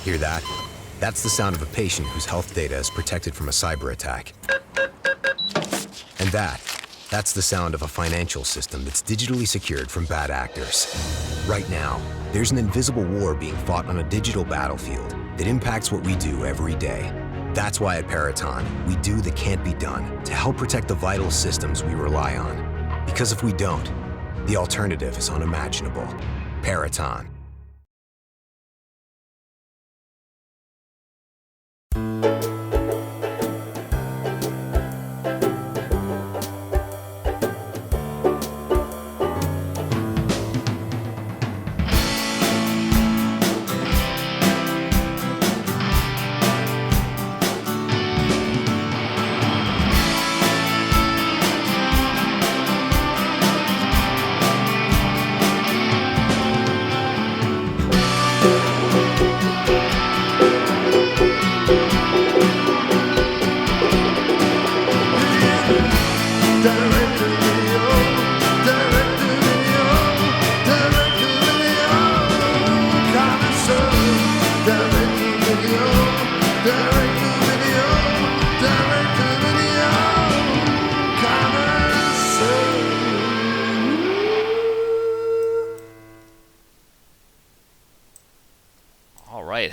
Hear that? That's the sound of a patient whose health data is protected from a cyber attack. And that's the sound of a financial system that's digitally secured from bad actors. Right now, there's an invisible war being fought on a digital battlefield that impacts what we do every day. That's why at Peraton, we do the can't be done to help protect the vital systems we rely on. Because if we don't, the alternative is unimaginable. Peraton.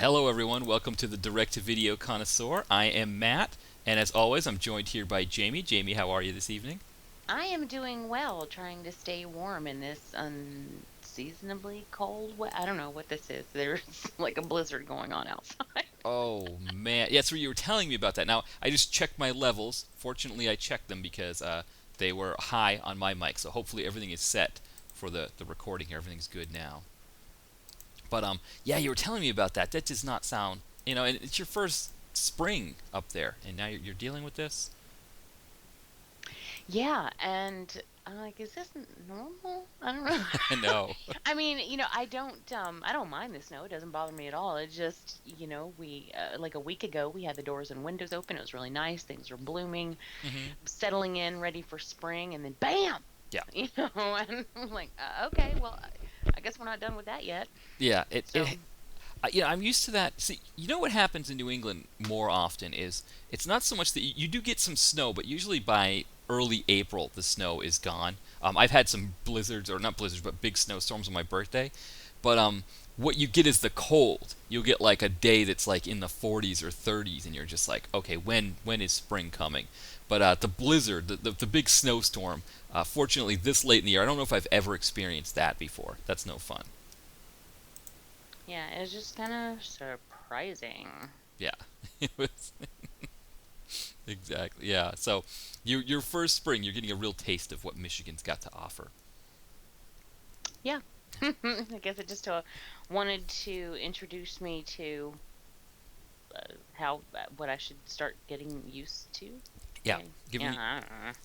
Hello everyone, welcome to the Direct-to-Video Connoisseur. I am Matt, and as always I'm joined here by Jamie. Jamie, how are you this evening? I am doing well, trying to stay warm in this unseasonably cold I don't know what this is. There's like a blizzard going on outside. Oh man, yeah, so you were telling me about that. Now, I just checked my levels. Fortunately, I checked them because they were high on my mic, so hopefully everything is set for the recording here. Everything's good now. But yeah, you were telling me about that. That does not sound, and it's your first spring up there, and now you're dealing with this. Yeah, and I'm like, is this normal? I don't know. I know. I mean, I don't mind the snow. It doesn't bother me at all. It just, we like a week ago we had the doors and windows open. It was really nice. Things were blooming, settling in, ready for spring, and then bam. Yeah. And I'm like, okay, well, I guess we're not done with that yet. Yeah, I'm used to that. See, what happens in New England more often is it's not so much that you do get some snow, but usually by early April the snow is gone. I've had some blizzards, or not blizzards, but big snowstorms on my birthday. But what you get is the cold. You'll get like a day that's like in the 40s or 30s, and you're just like, okay, when is spring coming? But the blizzard, the big snowstorm, fortunately this late in the year, I don't know if I've ever experienced that before. That's no fun. Yeah, it was just kind of surprising. Yeah, it was. Exactly. Yeah. So, your first spring, you're getting a real taste of what Michigan's got to offer. Yeah, I guess it just wanted to introduce me to what I should start getting used to. Yeah,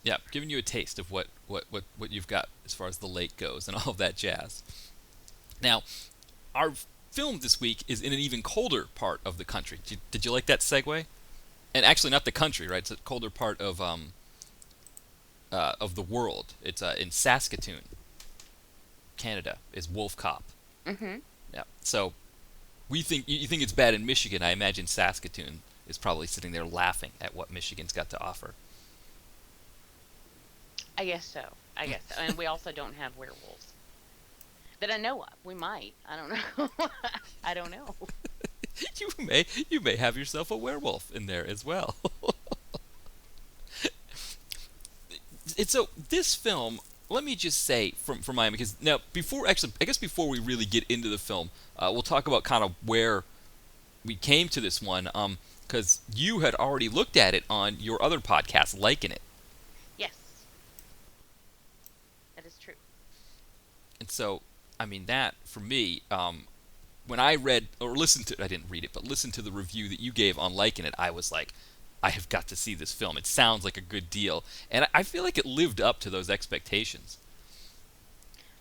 yeah, giving you a taste of what you've got as far as the lake goes and all of that jazz. Now, our film this week is in an even colder part of the country. Did you like that segue? And actually, not the country, right? It's a colder part of the world. It's in Saskatoon, Canada. Is Wolf Cop. Mhm. Yeah. So you think it's bad in Michigan? I imagine Saskatoon is probably sitting there laughing at what Michigan's got to offer. I guess so. And we also don't have werewolves that I know of. We might. I don't know. I don't know. You may have yourself a werewolf in there as well. So this film, let me just say from Miami, because now I guess before we really get into the film, we'll talk about kind of where we came to this one, because you had already looked at it on your other podcast, Liking It. Yes, that is true. And so, I mean, that for me, when I read or listened to, I didn't read it, but listened to the review that you gave on Liking It, I was like, I have got to see this film. It sounds like a good deal, and I feel like it lived up to those expectations.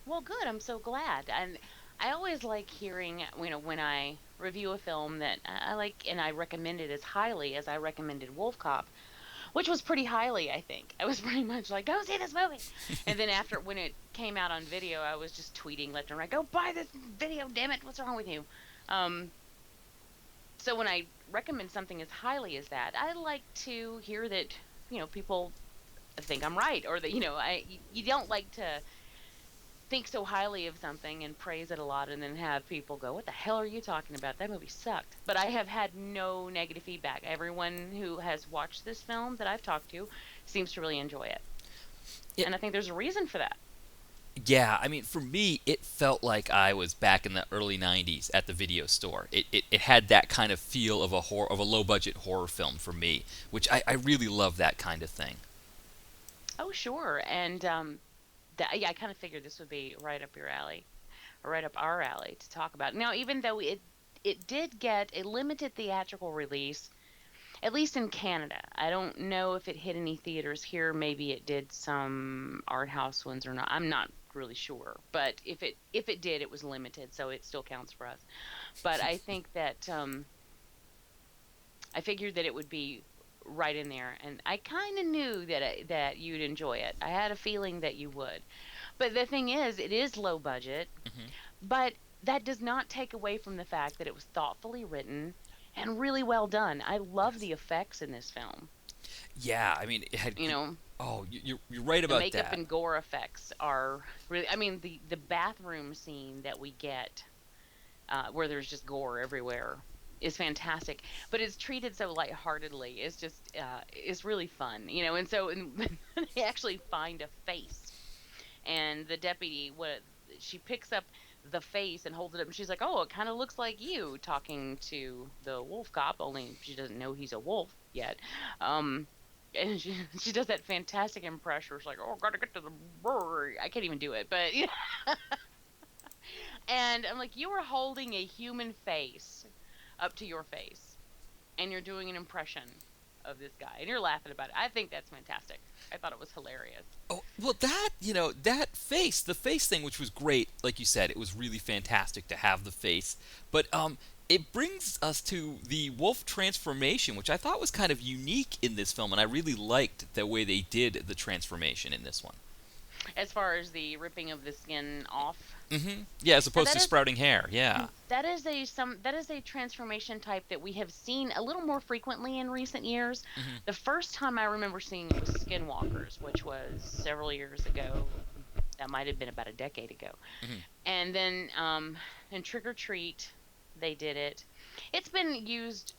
Well, good. I'm so glad. And I always like hearing, when I review a film that I like and I recommend it as highly as I recommended Wolf Cop, which was pretty highly, I think. I was pretty much like, go see this movie. And then when it came out on video, I was just tweeting left and right, go buy this video, damn it, what's wrong with you? So when I recommend something as highly as that, I like to hear that, people think I'm right, or that, you don't like to think so highly of something and praise it a lot and then have people go, "What the hell are you talking about? That movie sucked." But I have had no negative feedback. Everyone who has watched this film that I've talked to seems to really enjoy it. Yeah, And I think there's a reason for that. yeah. I mean, for me, it felt like I was back in the early '90s at the video store. It had that kind of feel of a low budget horror film for me, which I really love that kind of thing. Oh, sure. And yeah, I kind of figured this would be right up your alley, or right up our alley to talk about. Now, even though it did get a limited theatrical release, at least in Canada. I don't know if it hit any theaters here. Maybe it did some art house ones or not. I'm not really sure. But if it did, it was limited, so it still counts for us. But I think that I figured that it would be right in there, and I kind of knew that you'd enjoy it. I had a feeling that you would. But the thing is, it is low budget, Hmm. but that does not take away from the fact that it was thoughtfully written and really well done. I love Yes. the effects in this film. Yeah, I mean, it had. You know, Oh, you're right the about makeup that. and gore effects are really. I mean, the bathroom scene that we get, where there's just gore everywhere, is fantastic. But it's treated so lightheartedly. It's just, it's really fun. And so they actually find a face, and the deputy, what she picks up the face and holds it up, and she's like, "Oh, it kind of looks like you," talking to the wolf cop, only she doesn't know he's a wolf yet. um and she does that fantastic impression. It's like, "Oh, gotta get to the brewery." I can't even do it, but yeah. And I'm like, you are holding a human face up to your face, and you're doing an impression of this guy, and you're laughing about it. I think that's fantastic. I thought it was hilarious. Oh, well, that face, the face thing, which was great, like you said, it was really fantastic to have the face. But it brings us to the wolf transformation, which I thought was kind of unique in this film, and I really liked the way they did the transformation in this one. As far as the ripping of the skin off, Yeah, as now opposed that to is sprouting hair. Yeah. that is a transformation type that we have seen a little more frequently in recent years. Hmm. The first time I remember seeing it was Skinwalkers, which was several years ago. That might have been about a decade ago. Hmm. And then in Trick or Treat, they did it. It's been used,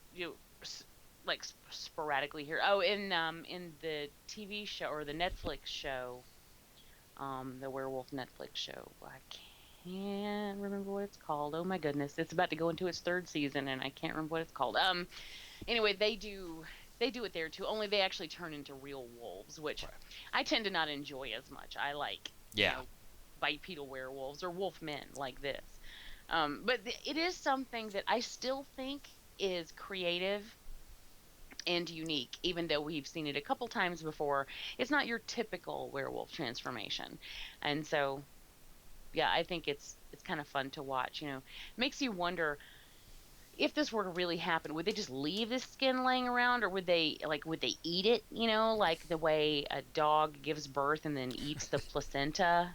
like sporadically here. Oh, in the TV show, or the Netflix show, the werewolf Netflix show. I can't remember what it's called. Oh my goodness, it's about to go into its third season, and I can't remember what it's called. Anyway, they do it there too. Only they actually turn into real wolves, which Right. I tend to not enjoy as much. I like, Yeah. bipedal werewolves or wolf men like this. But it is something that I still think is creative and unique, even though we've seen it a couple times before. It's not your typical werewolf transformation, and so yeah, I think it's kind of fun to watch. Makes you wonder, if this were to really happen, would they just leave this skin laying around, or would they eat it? Like the way a dog gives birth and then eats the placenta.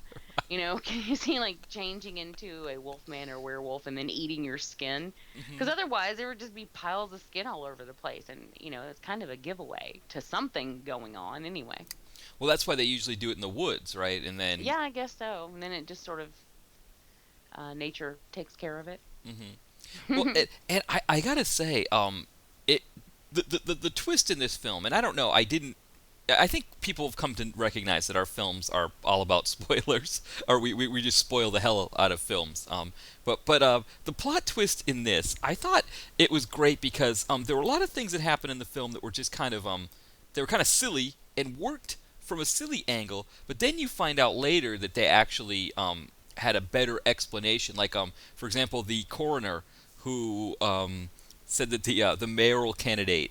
Can you see, like, changing into a wolf man or werewolf and then eating your skin? Hmm. Because otherwise, there would just be piles of skin all over the place, and it's kind of a giveaway to something going on anyway. Well, that's why they usually do it in the woods, right? And then. Yeah, I guess so. And then it just sort of, nature takes care of it. Hmm. Well, and I gotta say, it the twist in this film, and I don't know, I didn't. I think people have come to recognize that our films are all about spoilers, or we just spoil the hell out of films. But the plot twist in this, I thought it was great because there were a lot of things that happened in the film that were just kind of they were kind of silly and worked from a silly angle. But then you find out later that they actually had a better explanation. Like for example, the coroner who said that the mayoral candidate,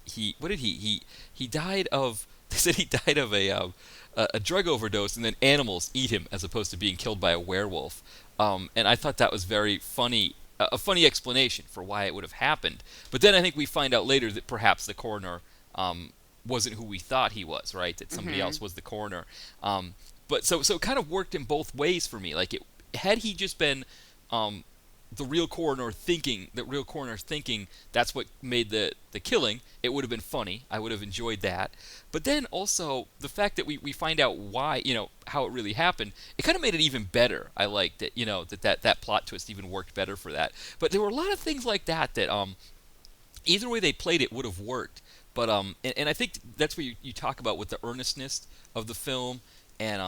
he what did he died of. They said he died of a drug overdose, and then animals eat him as opposed to being killed by a werewolf. And I thought that was very funny, a funny explanation for why it would have happened. But then I think we find out later that perhaps the coroner wasn't who we thought he was, right? That somebody Hmm. else was the coroner. But so it kind of worked in both ways for me. Like, had he just been the real coroner thinking that's what made the killing, it would have been funny. I would have enjoyed that. But then also the fact that we find out why, how it really happened, it kind of made it even better. I liked it, that plot twist even worked better for that. But there were a lot of things like that either way they played it would have worked. But and I think that's what you talk about with the earnestness of the film and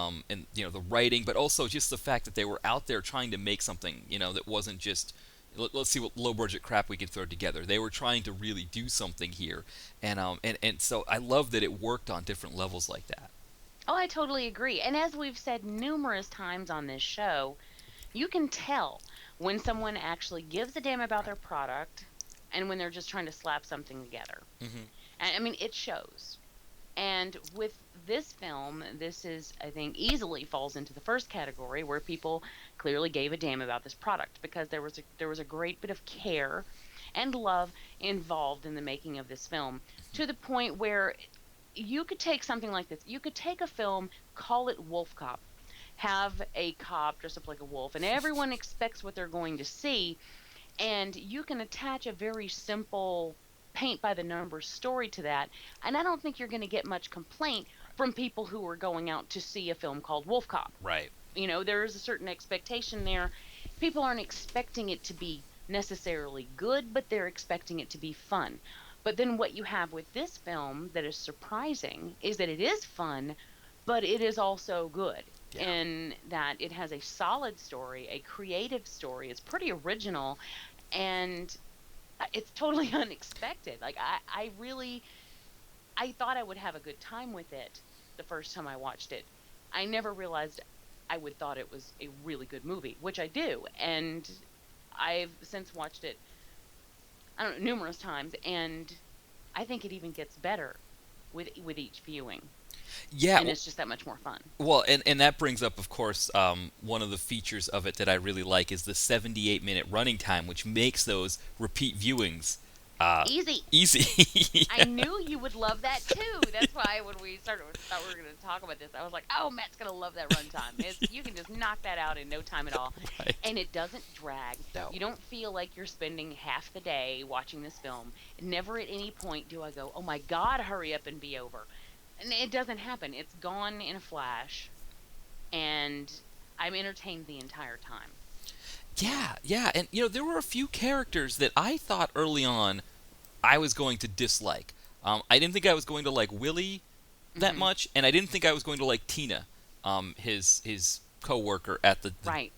the writing, but also just the fact that they were out there trying to make something that wasn't just let's see what low budget crap we can throw together. They were trying to really do something here, and so I love that it worked on different levels like that. Oh, I totally agree. And as we've said numerous times on this show, you can tell when someone actually gives a damn about their product and when they're just trying to slap something together. Hmm. And I mean, it shows. And with this film, this is, I think, easily falls into the first category where people clearly gave a damn about this product because there was a great bit of care and love involved in the making of this film to the point where you could take something like this. You could take a film, call it Wolf Cop, have a cop dress up like a wolf, and everyone expects what they're going to see, and you can attach a very simple paint by the numbers story to that, and I don't think you're going to get much complaint from people who are going out to see a film called Wolf Cop. Right. There is a certain expectation there. People aren't expecting it to be necessarily good, but they're expecting it to be fun. But then what you have with this film that is surprising is that it is fun, but it is also good. Yeah. In that it has a solid story, a creative story. It's pretty original, and it's totally unexpected. Like I thought I would have a good time with it the first time I watched it. I never realized I would thought it was a really good movie, which I do, and I've since watched it, I don't know, numerous times, and I think it even gets better with each viewing. Yeah. And it's just that much more fun. Well, and that brings up, of course, one of the features of it that I really like is the 78-minute running time, which makes those repeat viewings Easy. easy. I knew you would love that too. That's why when we thought we were going to talk about this, I was like, "Oh, Matt's going to love that runtime. You can just knock that out in no time at all, Right. and it doesn't drag. No. You don't feel like you're spending half the day watching this film. Never at any point do I go, "Oh my God, hurry up and be over." And it doesn't happen. It's gone in a flash, and I'm entertained the entire time. Yeah, and there were a few characters that I thought early on I was going to dislike. I didn't think I was going to like Willie that much, and I didn't think I was going to like Tina, his co-worker at the Right.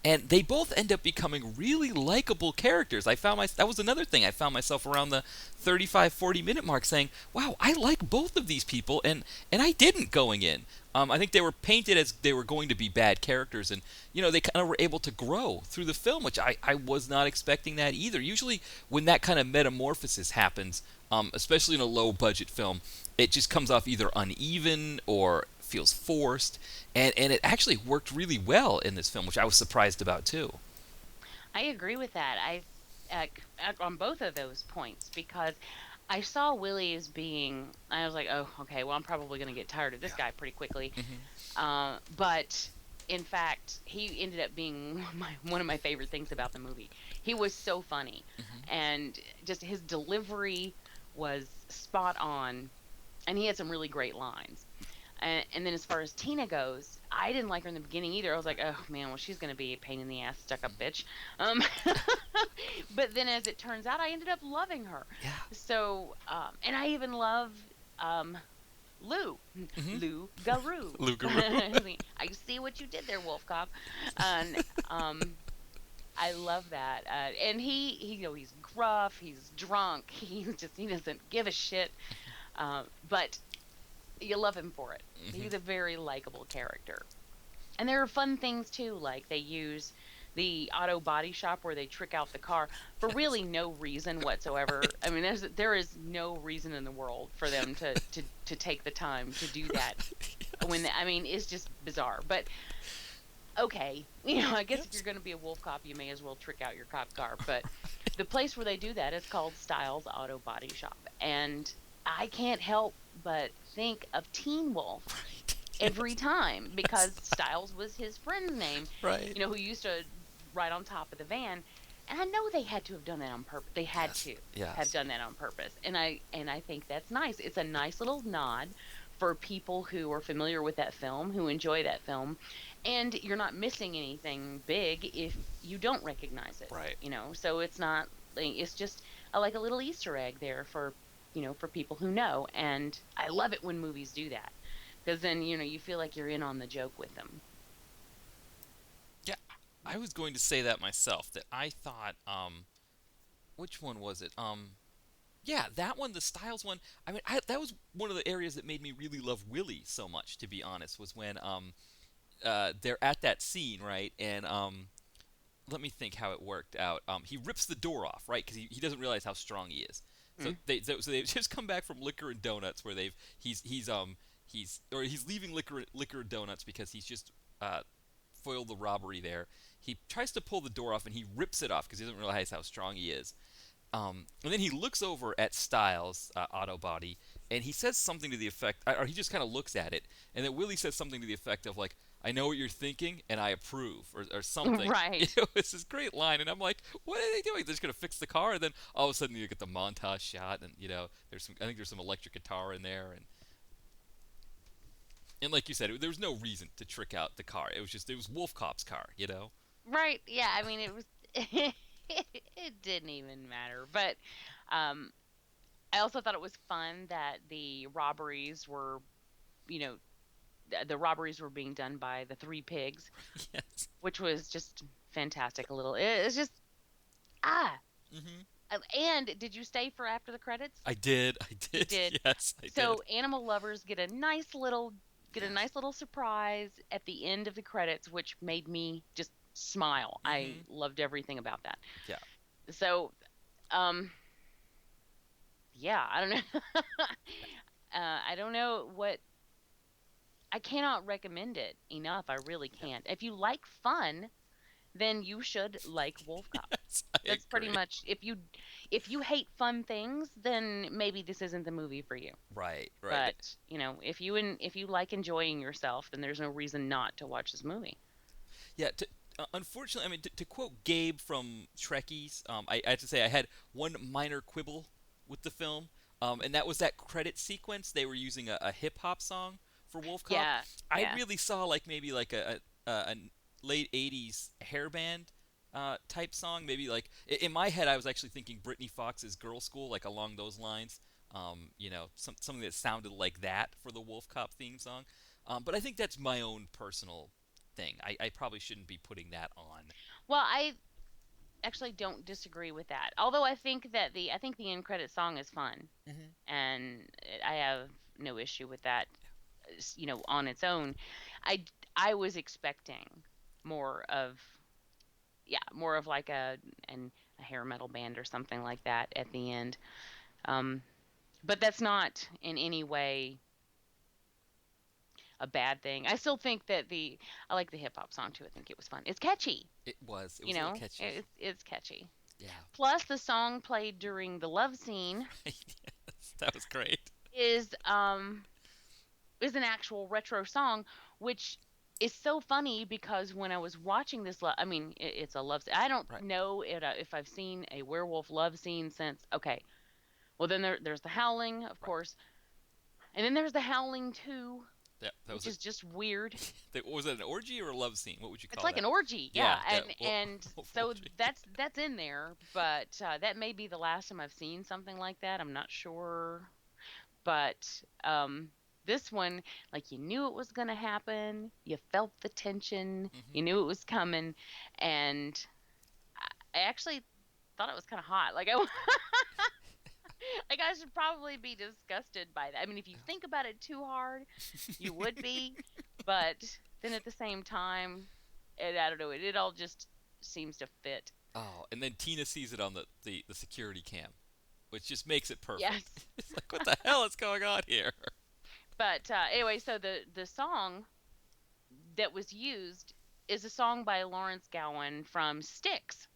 and they both end up becoming really likable characters. That was another thing. I found myself around the 35-40 minute mark saying, "Wow, I like both of these people," and I didn't going in. I think they were painted as they were going to be bad characters, and they kind of were able to grow through the film, which I was not expecting that either. Usually, when that kind of metamorphosis happens, especially in a low budget film, it just comes off either uneven or feels forced, and it actually worked really well in this film, which I was surprised about too. I agree with that. On both of those points, because I saw Willie as being, I was like, oh, okay, well, I'm probably going to get tired of this guy pretty quickly. But in fact, he ended up being one of my favorite things about the movie. He was so funny, and just his delivery was spot on, and he had some really great lines. And then as far as Tina goes, I didn't like her in the beginning either. I was like, oh man, well, she's gonna be a pain in the ass, stuck up bitch. But then as it turns out, I ended up loving her. Yeah. So, and I even love Lou Garou. Lou Garou. I see what you did there, Wolf Cop. And I love that. And he he's gruff, he's drunk, he doesn't give a shit. But you love him for it. He's a very likable character. And there are fun things too, like they use the auto body shop where they trick out the car for really no reason whatsoever. I mean, there is no reason in the world for them to take the time to do that. It's just bizarre. But okay, I guess if you're going to be a wolf cop, you may as well trick out your cop car. But the place where they do that is called Styles Auto Body Shop, and I can't help but think of Teen Wolf every time because Styles was his friend's name, Right. who used to right on top of the van. And I know they had to have done that on purpose. They had Yes. to have Yes. done that on purpose. And I think that's nice. It's a nice little nod for people who are familiar with that film, who enjoy that film, and you're not missing anything big if you don't recognize it, Right. So it's not it's just like a little Easter egg there for for people who know. And I love it when movies do that, because then you feel like you're in on the joke with them. Yeah. I was going to say that myself. That I thought. Which one was it? Yeah, that one, the Styles one. I mean, that was one of the areas that made me really love Willie so much. To be honest, was when they're at that scene, right? And let me think how it worked out. He rips the door off, right? Because he doesn't realize how strong he is. So Mm. they've just come back from Liquor and Donuts, where he's leaving Liquor and Donuts because he's just foiled the robbery there. He tries to pull the door off and he rips it off because he doesn't realize how strong he is. And then he looks over at Styles' auto body, and he says something to the effect, or he just kind of looks at it, and then Willie says something to the effect of like, "I know what you're thinking, and I approve," or something. Right. It's this great line, and I'm like, "What are they doing? They're just gonna fix the car?" And then all of a sudden you get the montage shot, and I think there's some electric guitar in there, and like you said, there was no reason to trick out the car. It was Wolf Cop's car. Right. Yeah. I mean, it was. It didn't even matter. But um, I also thought it was fun that you know, the robberies were being done by the three pigs, Yes. which was just fantastic. A little. It's just ah. Hmm. And did you stay for after the credits? I did. I You did. did. Yes, I did. So animal lovers get a Yes. nice little surprise at the end of the credits, which made me just smile. I Hmm. loved everything about that. Yeah. So, um, yeah, I don't know. I don't know what. I cannot recommend it enough. I really Yeah. can't. If you like fun, then you should like Wolf Cop. Yes, I That's pretty agree. much, if you hate fun things, then maybe this isn't the movie for you. Right, right. But if you like enjoying yourself, then there's no reason not to watch this movie. Yeah, unfortunately, I mean, to quote Gabe from Trekkies, I have to say I had one minor quibble with the film, and that was that credit sequence. They were using a hip hop song for Wolf Cop. Yeah, I yeah. really saw like maybe like a late '80s hairband type song. Maybe like in my head, I was actually thinking Britney Fox's "Girl School," like along those lines. Something that sounded like that for the Wolf Cop theme song. But I think that's my own personal thing. I probably shouldn't be putting that on. Well, I actually don't disagree with that. Although I think the end credit song is fun, Hmm. and I have no issue with that. On its own, I I was expecting more of more of like a hair metal band or something like that at the end. Um, but that's not in any way a bad thing. I still think that the I like the hip hop song too. I think it was fun. It's catchy, It was a little catchy. it's catchy. Yeah. Plus, the song played during the love scene Yes, that was great. is um is an actual retro song, which is so funny because when I was watching I mean, it's a love scene. I don't Right. know if I've seen a werewolf love scene since. Okay, well then there's the Howling, of Right. course, and then there's the Howling 2, Yeah, that which was it. is just weird. Was it an orgy or a love scene? What would you It's call like an that? orgy, yeah, Yeah, yeah. and so Orgy. that's in there, but that may be the last time I've seen something like that. I'm not sure, but this one, like you knew it was gonna happen, you felt the tension, Hmm. you knew it was coming, and I actually thought it was kind of hot. Like like I should probably be disgusted by that. I mean, if you think about it too hard, you would be, but then at the same time, I don't know, it all just seems to fit. Oh, and then Tina sees it on the security cam, which just makes it perfect. Yes. It's like, what the hell is going on here? But anyway, so the song that was used is a song by Lawrence Gowan from Styx.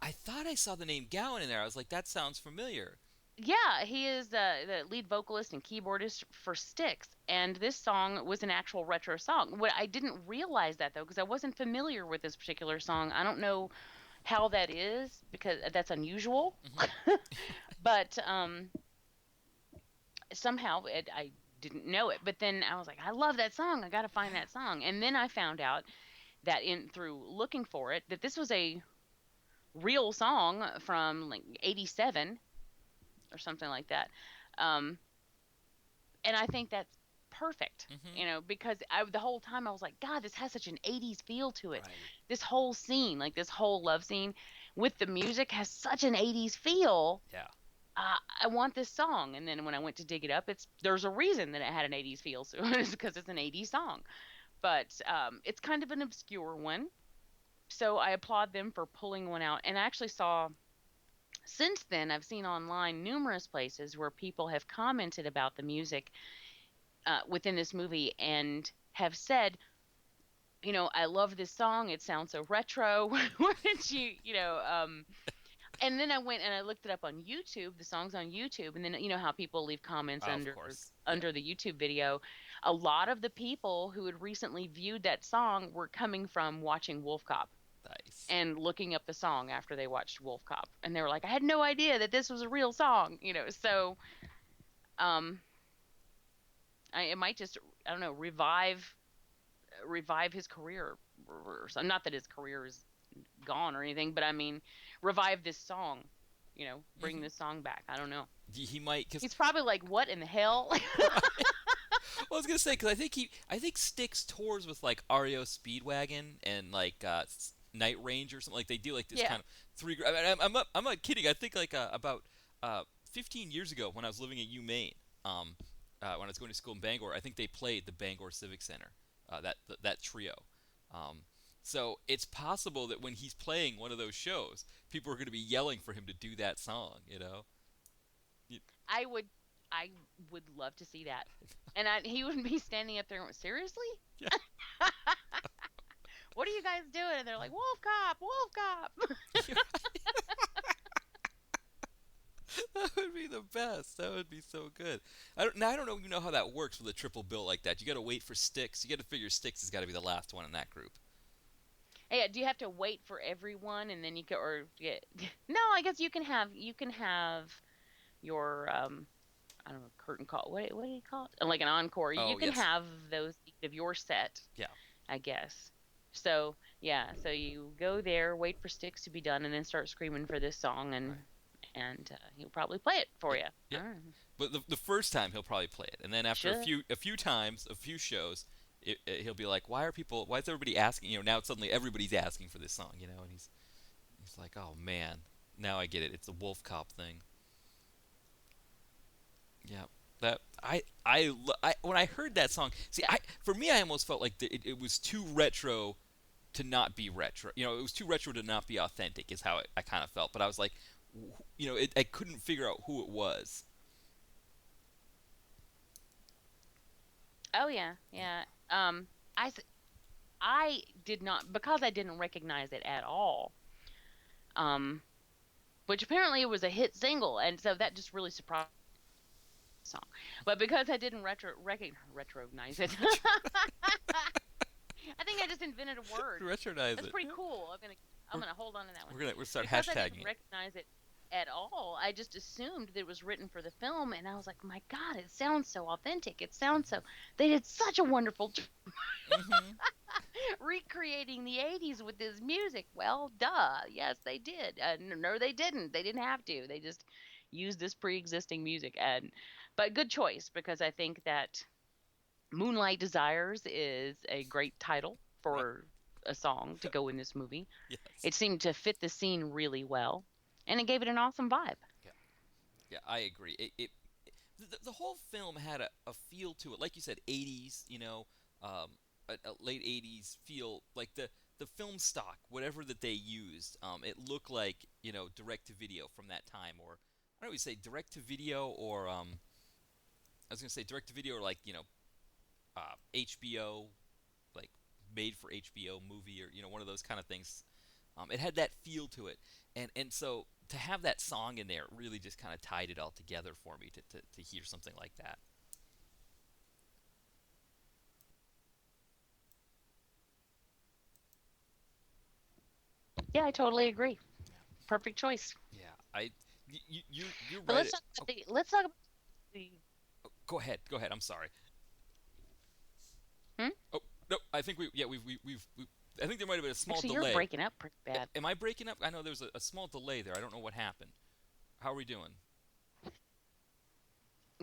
I thought I saw the name Gowan in there. I was like, that sounds familiar. Yeah, he is the lead vocalist and keyboardist for Styx, and this song was an actual retro song. What I didn't realize that though, because I wasn't familiar with this particular song. I don't know how that is because that's unusual. Hmm. But somehow I didn't know it. But then I was like, I love that song. I got to find that song. And then I found out that in through looking for it that this was a real song from like 87 or something like that. Um, and I think that's perfect, Hmm. because the whole time I was like, God, this has such an 80s feel to it. Right. This whole scene, like this whole love scene with the music has such an 80s feel. Yeah. I want this song. And then when I went to dig it up, there's a reason that it had an 80s feel. So it's because it's an 80s song. But it's kind of an obscure one. So I applaud them for pulling one out. And I actually saw since then, I've seen online numerous places where people have commented about the music within this movie and have said, I love this song. It sounds so retro. Why did and then I went and I looked it up on YouTube. The song's on YouTube, and then you know how people leave comments Of under course. Yeah. under the YouTube video. A lot of the people who had recently viewed that song were coming from watching Wolf Cop Nice. and looking up the song after they watched Wolf Cop, and they were like, "I had no idea that this was a real song." So um, it might just, I don't know, revive his career, or something. Not that his career is gone or anything, but I mean, revive this song. Bring Hmm. this song back. I don't know. He might, because He's probably like, "What in the hell?" right. Well, I was gonna say because I think Styx tours with like REO Speedwagon and like Night Range or something. Like they do like this Yeah. kind of three. I mean, I'm not kidding. I think like about 15 years ago when I was living at UMaine, when I was going to school in Bangor, I think they played the Bangor Civic Center. That trio. Um, so it's possible that when he's playing one of those shows, people are going to be yelling for him to do that song. You know. You- I would, I would love to see that. And he would be standing up there going, seriously? Yeah. What are you guys doing? And they're like, Wolf Cop, Wolf Cop. That would be the best. That would be so good. I don't know, you know how that works with a triple bill like that. You got to wait for Styx. You got to figure Styx has got to be the last one in that group. Hey, do you have to wait for everyone and then you can, or yeah, no, I guess you can have your I don't know, curtain call. What do you call it? Like an encore. You Oh can yes, have those of your set, yeah, I guess. So yeah, so you go there, wait for Sticks to be done, and then start screaming for this song, right, and he'll probably play it for yeah, you. yeah. All right. But the first time he'll probably play it, and then after Should. a few times, a few shows, he'll be like, why is everybody asking? You know, now suddenly everybody's asking for this song. You know, and he's like, oh man, now I get it. It's a Wolf Cop thing. Yeah, that I when I heard that song, see, for me, I almost felt like it was too retro to not be retro. You know, it was too retro to not be authentic. Is how I kind of felt. But I was like, I couldn't figure out who it was. Oh yeah, yeah. I s- I did not, because I didn't recognize it at all. Um, which apparently it was a hit single, and so that just really surprised the song. But because I didn't recognize it, I think I just invented a word. Retronize That's it. pretty Yeah. cool. I'm We're gonna hold on to that one. we're start Because I didn't hashtagging it. recognize it at all, I just assumed that it was written for the film, and I was like, my God, it sounds so authentic. It sounds so. They did such a wonderful job Hmm. recreating the '80s with this music. Well, duh. Yes, they did. No, they didn't. They didn't have to. They just used this pre-existing music, but good choice because I think that Moonlight Desires is a great title Right. for a song to go in this movie. Yes. It seemed to fit the scene really well, and it gave it an awesome vibe. Yeah. Yeah. I agree. The whole film had a feel to it, like you said, 80s. You know, a late 80s feel, like the film stock, whatever that they used. It looked like direct to video from that time, or I don't know, we say direct to video, or I was gonna say direct to video, or like HBO, like made for HBO movie, or one of those kind of things. It had that feel to it, and so to have that song in there really just kind of tied it all together for me to hear something like that. Yeah, I totally agree. Perfect choice. Yeah, you're But right. Oh, let's talk about the go ahead. I'm sorry. hmm? Oh no, I think we I think there might have been a small Actually, you're delay. breaking up pretty bad. Am I breaking up? I know there was a small delay there. I don't know what happened. How are we doing?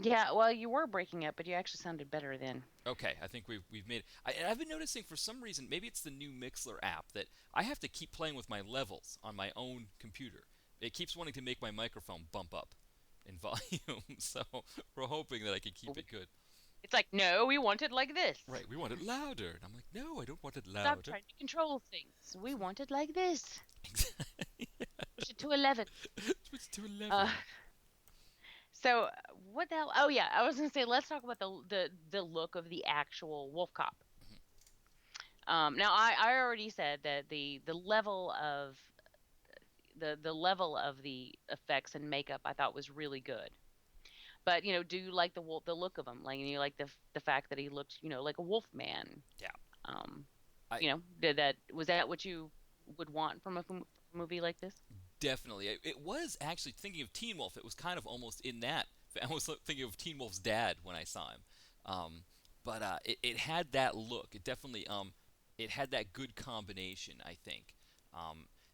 Yeah, well, you were breaking up, but you actually sounded better then. Okay, I think we've made. And I've been noticing for some reason, maybe it's the new Mixler app that I have to keep playing with my levels on my own computer. It keeps wanting to make my microphone bump up in volume, so we're hoping that I can keep it good. It's like, no, we want it like this. Right, we want it louder, and I'm like, no, I don't want it Stop louder. trying to control things. We want it like this. Exactly. Push it to 11. Switch to 11. Uh, so what the hell? Oh yeah, I was gonna say let's talk about the look of the actual wolf cop. Now I already said that the level of the level of the effects and makeup I thought was really good. But do you like the look of him? Like, you like the fact that he looked, like a wolf man. Yeah, Um, I was that what you would want from a movie like this? definitely. It was actually thinking of Teen Wolf. It was kind of almost in that. I was thinking of Teen Wolf's dad when I saw him. But it had that look. It definitely it had that good combination, I think.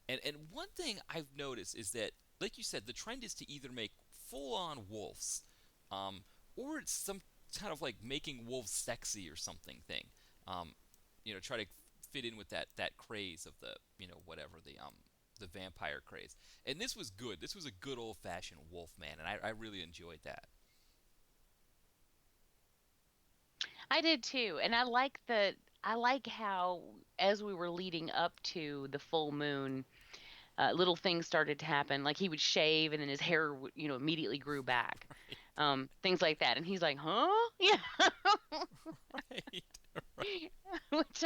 And one thing I've noticed is that, like you said, the trend is to either make full-on wolves, um, or it's some kind of like making wolves sexy or something thing. Um, try to fit in with that craze of the whatever the vampire craze. And this was good. This was a good old-fashioned wolf man, and I really enjoyed that. I did too, and I like how as we were leading up to the full moon, little things started to happen. Like he would shave, and then his hair would, immediately grew back. Things like that, and he's like, "Huh?" Yeah, Right. Right. which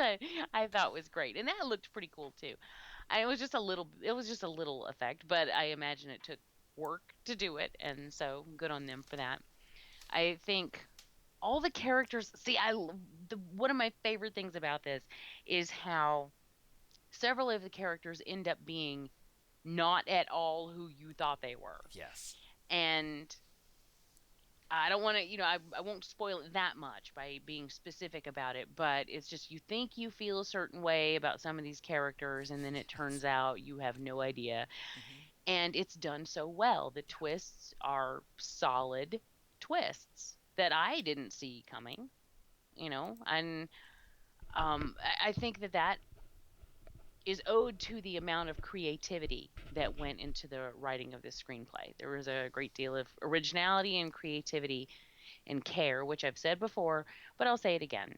I thought was great, and that looked pretty cool too. It was just a little effect, but I imagine it took work to do it, and so good on them for that. I think all the characters. See, one of my favorite things about this is how several of the characters end up being not at all who you thought they were. Yes. And I don't want to, I won't spoil it that much by being specific about it, but it's just you think you feel a certain way about some of these characters, and then it turns out you have no idea. Hmm. And it's done so well. The twists are solid twists that I didn't see coming, and I think that is owed to the amount of creativity that went into the writing of this screenplay. There was a great deal of originality and creativity and care, which I've said before, but I'll say it again.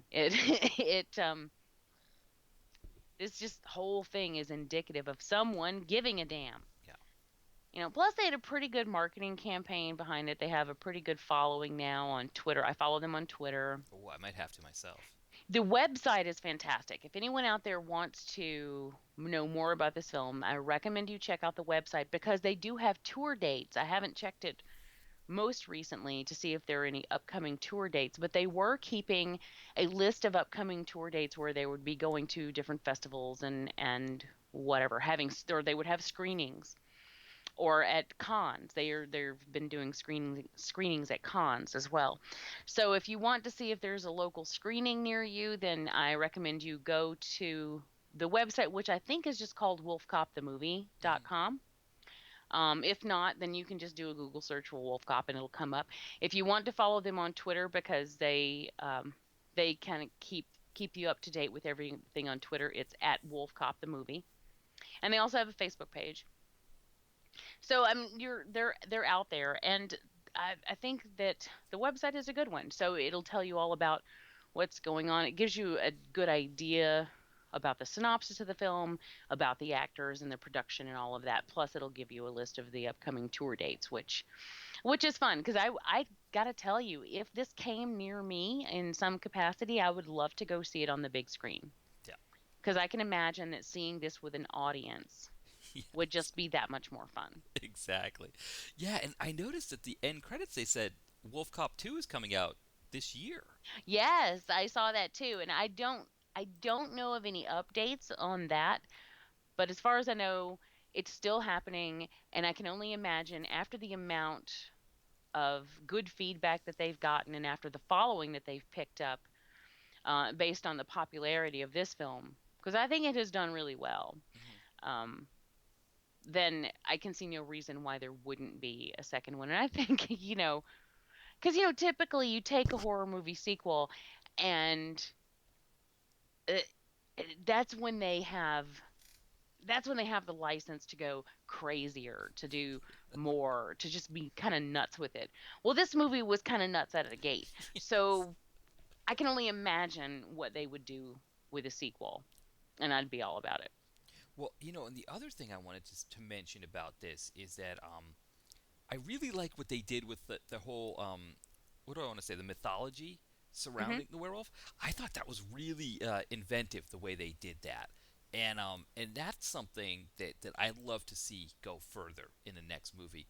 This just whole thing is indicative of someone giving a damn. Yeah. Plus they had a pretty good marketing campaign behind it. They have a pretty good following now on Twitter. I follow them on Twitter. Oh, I might have to myself. The website is fantastic. If anyone out there wants to know more about this film, I recommend you check out the website because they do have tour dates. I haven't checked it most recently to see if there are any upcoming tour dates, but they were keeping a list of upcoming tour dates where they would be going to different festivals and whatever, or they would have screenings or at cons. They've been doing screenings at cons as well. So if you want to see if there's a local screening near you, then I recommend you go to the website, which I think is just called Hmm. wolfcopthemovie.com. If not, then you can just do a Google search for Wolf Cop and it'll come up. If you want to follow them on Twitter because they kind of keep you up to date with everything on Twitter, it's at Wolf Cop the movie, and they also have a Facebook page. So they're out there, and I think that the website is a good one. So it'll tell you all about what's going on. It gives you a good idea about the synopsis of the film, about the actors and the production and all of that. Plus, it'll give you a list of the upcoming tour dates, which is fun because I gotta tell you, if this came near me in some capacity, I would love to go see it on the big screen. Yeah. because I can imagine that seeing this with an audience would Yes, just be that much more fun. exactly. Yeah, and I noticed at the end credits they said Wolf Cop 2 is coming out this year. Yes, I saw that too, and I don't know of any updates on that, but as far as I know, it's still happening, and I can only imagine after the amount of good feedback that they've gotten and after the following that they've picked up, based on the popularity of this film, because I think it has done really well. Hmm. Um, then I can see no reason why there wouldn't be a second one. And I think, because, typically you take a horror movie sequel and uh, that's when they have that's when they have the license to go crazier, to do more, to just be kind of nuts with it. Well, this movie was kind of nuts out of the gate. Yes. So I can only imagine what they would do with a sequel, and I'd be all about it. Well, and the other thing I wanted to mention about this is that I really like what they did with the whole what do I want to say, the mythology Hmm. surrounding the werewolf. I thought that was really inventive the way they did that, and that's something that I'd love to see go further in the next movie.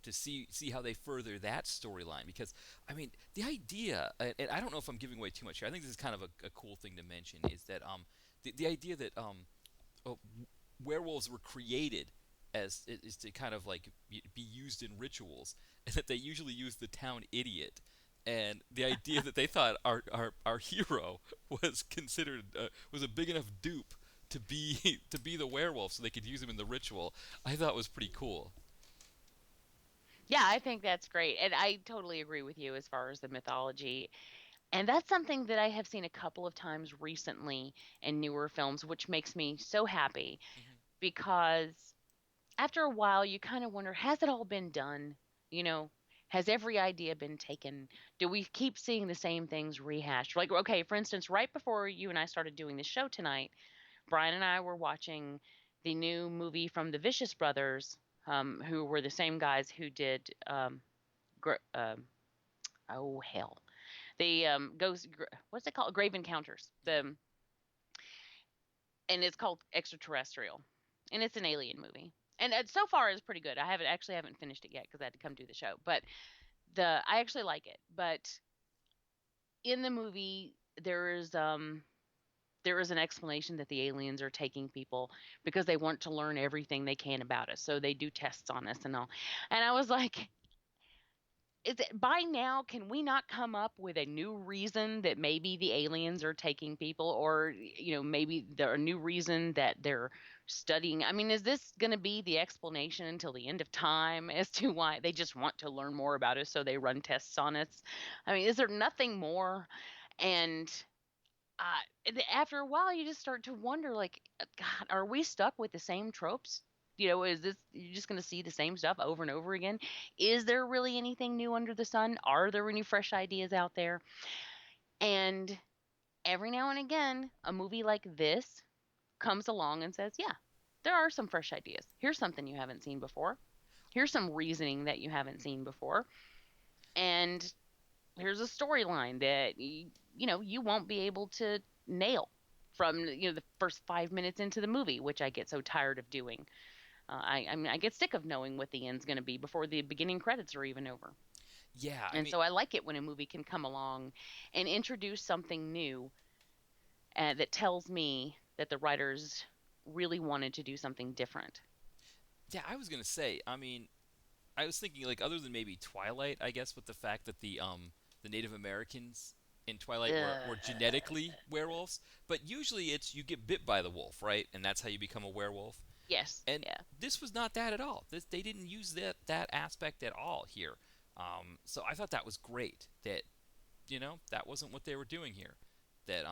To see how they further that storyline, because I mean the idea, and I don't know if I'm giving away too much here. I think this is kind of a cool thing to mention, is that the idea that uh, werewolves were created as is to kind of like be used in rituals, and that they usually use the town idiot. And the idea that they thought our hero was considered was a big enough dupe to be to be the werewolf, so they could use him in the ritual, I thought was pretty cool. Yeah, I think that's great. And I totally agree with you as far as the mythology. And that's something that I have seen a couple of times recently in newer films, which makes me so happy Hmm. because after a while, you kind of wonder, has it all been done? You know, has every idea been taken? Do we keep seeing the same things rehashed? Like, okay, for instance, right before you and I started doing the show tonight, Brian and I were watching the new movie from the Vicious Brothers, who were the same guys who did, gr- oh hell, the what's it called? Grave Encounters. And it's called Extraterrestrial, and it's an alien movie. And so far it's pretty good. I haven't finished it yet because I had to come do the show, but I actually like it. But in the movie, there is an explanation that the aliens are taking people because they want to learn everything they can about us. So they do tests on us and all. And I was like, is it by now, can we not come up with a new reason that maybe the aliens are taking people, or maybe there a new reason that they're studying? I mean, is this going to be the explanation until the end of time as to why they just want to learn more about us, so they run tests on us? I mean, is there nothing more? And after a while, you just start to wonder, like, God, are we stuck with the same tropes? Is this, you're just going to see the same stuff over and over again? Is there really anything new under the sun? Are there any fresh ideas out there? And every now and again, a movie like this comes along and says, yeah, there are some fresh ideas. Here's something you haven't seen before. Here's some reasoning that you haven't seen before. And here's a storyline that you won't be able to nail from the first 5 minutes into the movie, which I get so tired of doing. I mean, I get sick of knowing what the end's going to be before the beginning credits are even over. Yeah, I And mean, so I like it when a movie can come along and introduce something new, that tells me that the writers really wanted to do something different. yeah, I was gonna say, I mean, I was thinking, like, other than maybe Twilight, I guess, with the fact that the Native Americans in Twilight were Uh, genetically werewolves, but usually it's you get bit by the wolf, right? And that's how you become a werewolf. yes, And yeah. this was not that at all. They didn't use that aspect at all here. So I thought that was great. That that wasn't what they were doing here. That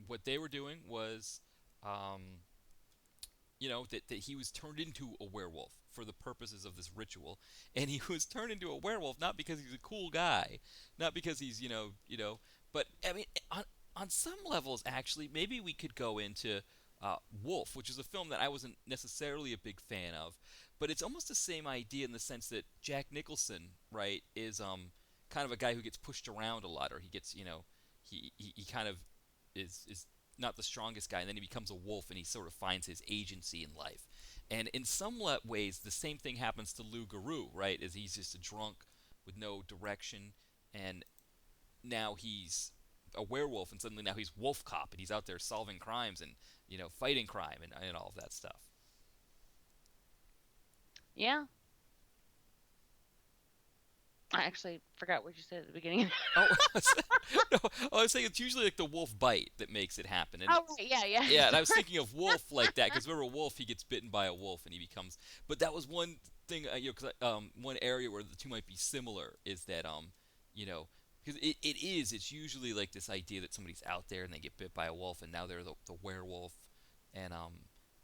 what they were doing was um, that he was turned into a werewolf for the purposes of this ritual, and he was turned into a werewolf not because he's a cool guy, not because he's but I mean on some levels actually maybe we could go into Wolf, which is a film that I wasn't necessarily a big fan of, but it's almost the same idea in the sense that Jack Nicholson, right, is kind of a guy who gets pushed around a lot, or he gets he kind of is not the strongest guy, and then he becomes a wolf, and he sort of finds his agency in life. And in some ways, the same thing happens to Lou Garou, right? Is he's just a drunk with no direction, and now he's a werewolf, and suddenly now he's wolf cop, and he's out there solving crimes and fighting crime and all of that stuff. Yeah. I actually forgot what you said at the beginning. Oh, no, I was saying it's usually like the wolf bite that makes it happen, and Oh, right. Yeah, yeah. yeah, and I was thinking of wolf like that because remember wolf, he gets bitten by a wolf and he becomes. But that was one thing, cause one area where the two might be similar is that you know, because it's usually like this idea that somebody's out there and they get bit by a wolf and now they're the werewolf, and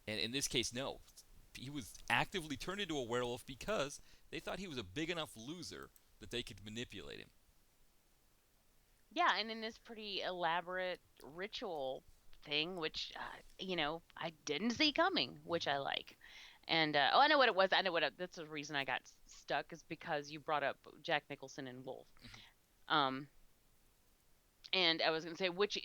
in this case, no, he was actively turned into a werewolf because they thought he was a big enough loser that they could manipulate him. Yeah, and in this pretty elaborate ritual thing, which I didn't see coming, which I like. And oh, I know what it was. I know that's the reason I got stuck is because you brought up Jack Nicholson and Wolf. Um, and I was going to say which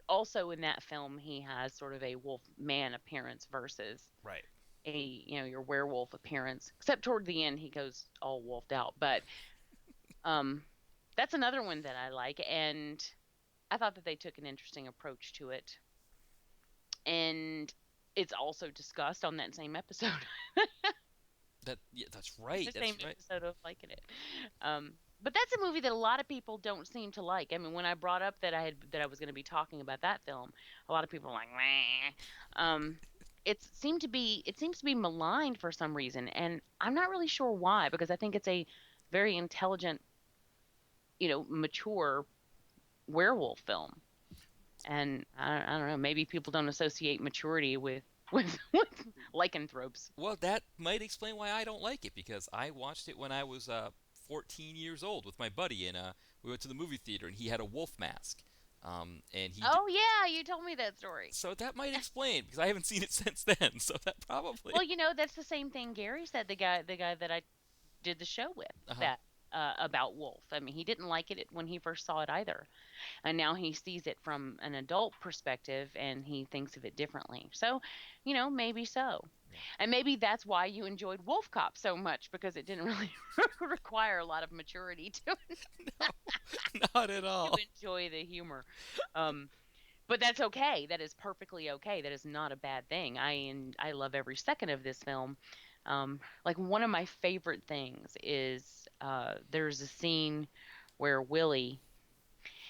also in that film he has sort of a wolf man appearance versus Right. a your werewolf appearance. Except toward the end he goes all wolfed out, but um that's another one that I like, and I thought that they took an interesting approach to it. And it's also discussed on that same episode. That's right. The That's same right. episode of liking it. But that's a movie that a lot of people don't seem to like. I mean, when I brought up that I was going to be talking about that film, a lot of people are like, meh. It seems to be maligned for some reason, and I'm not really sure why, because I think it's a very intelligent, mature werewolf film. And I don't know, maybe people don't associate maturity with lycanthropes. Well, that might explain why I don't like it because I watched it when I was 14 years old with my buddy, and we went to the movie theater, and he had a wolf mask, and Oh yeah, you told me that story. so that might explain because I haven't seen it since then. So that probably. Well, that's the same thing Gary said. The guy that I did the show with Uh-huh. that about Wolf. I mean, he didn't like it when he first saw it either, and now he sees it from an adult perspective and he thinks of it differently. So, maybe so. Yeah. And maybe that's why you enjoyed Wolf Cop so much because it didn't really require a lot of maturity No, not at to all. enjoy the humor. Um, but that's okay. That is perfectly okay. That is not a bad thing. I love every second of this film. Like one of my favorite things is there's a scene where Willie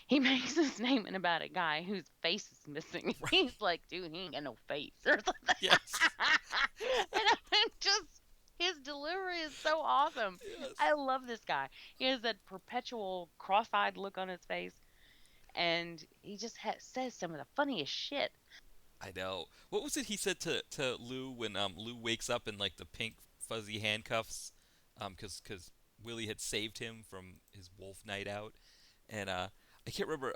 he makes a statement about a guy whose face is missing. Right. He's like, dude, he ain't got no face or something. Yes. And I'm just his delivery is so awesome. Yes. I love this guy. He has that perpetual cross-eyed look on his face, and he just says some of the funniest shit. I know. What was it he said to Lou when Lou wakes up in like the pink fuzzy handcuffs, because Willie had saved him from his wolf night out, and I can't remember.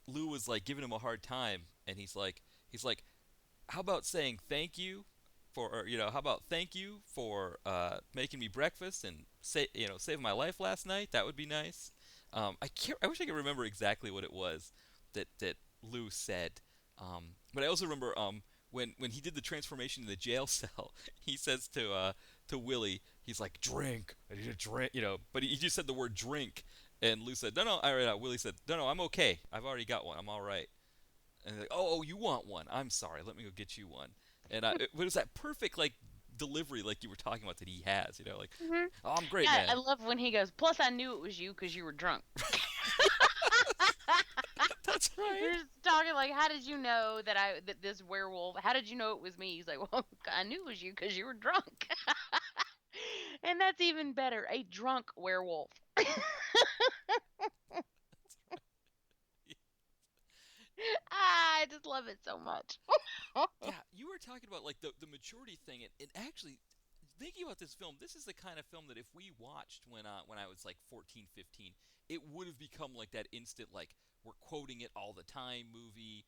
Lou was like giving him a hard time, and he's like, how about saying thank you for, or, how about thank you for making me breakfast and saving my life last night? That would be nice. I can't. I wish I could remember exactly what it was that Lou said. But I also remember when he did the transformation in the jail cell, he says to Willie, he's like, drink. I need a drink, But he just said the word drink, and Lou said, no, no. Willie said, no, no, I'm okay. I've already got one. I'm all right. And they're like, oh, you want one? I'm sorry. Let me go get you one. And it was that perfect like delivery, like you were talking about, that he has. Like, Hmm. oh, I'm great, Yeah, I man. love when he goes. Plus, I knew it was you because you were drunk. That's You're right. just talking like, how did you know that this werewolf? How did you know it was me? He's like, well, I knew it was you because you were drunk. And that's even better, a drunk werewolf. I just love it so much. Yeah, you were talking about like the maturity thing, and actually thinking about this film, this is the kind of film that if we watched when I was like 14, 15, it would have become like that instant like we're quoting it all the time movie.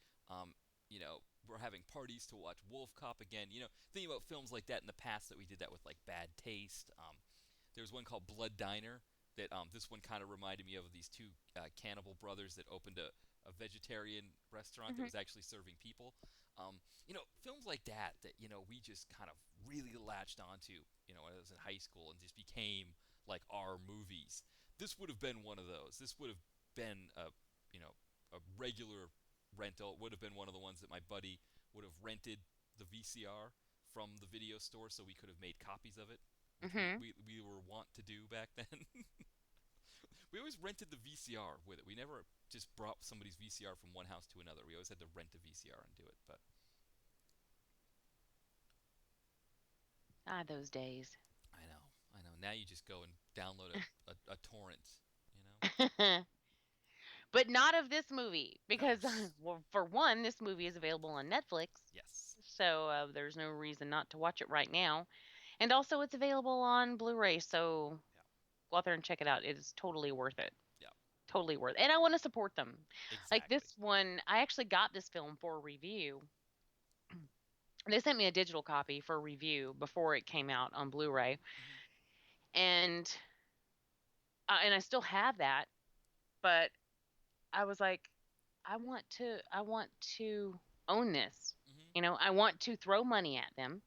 We're having parties to watch Wolf Cop again. Thinking about films like that in the past that we did that with like Bad Taste. There's one called Blood Diner that this one kind of reminded me of these two cannibal brothers that opened a vegetarian restaurant that Hmm. was actually serving people. Films like that we just kind of really latched onto, when I was in high school and just became like our movies. This would have been one of those. This would have been you know, a regular rental. It would have been one of the ones that my buddy would have rented the VCR from the video store so we could have made copies of it, which we, Hmm. we, we were wont to do back then. We always rented the VCR with it. We never just brought somebody's VCR from one house to another. We always had to rent a VCR and do it. But Ah, those days. I know. Now you just go and download a torrent. You know? But not of this movie No. because, well, for one, this movie is available on Netflix, Yes. so there's no reason not to watch it right now. And also, it's available on Blu-ray, so Yeah. go out there and check it out. It is totally worth it. Yeah. Totally worth it. And I want to support them. Like Exactly. this one, I actually got this film for a review. They sent me a digital copy for review before it came out on Blu-ray, Hmm. and and I still have that. But I was like, I want to own this. Hmm. I want to throw money at them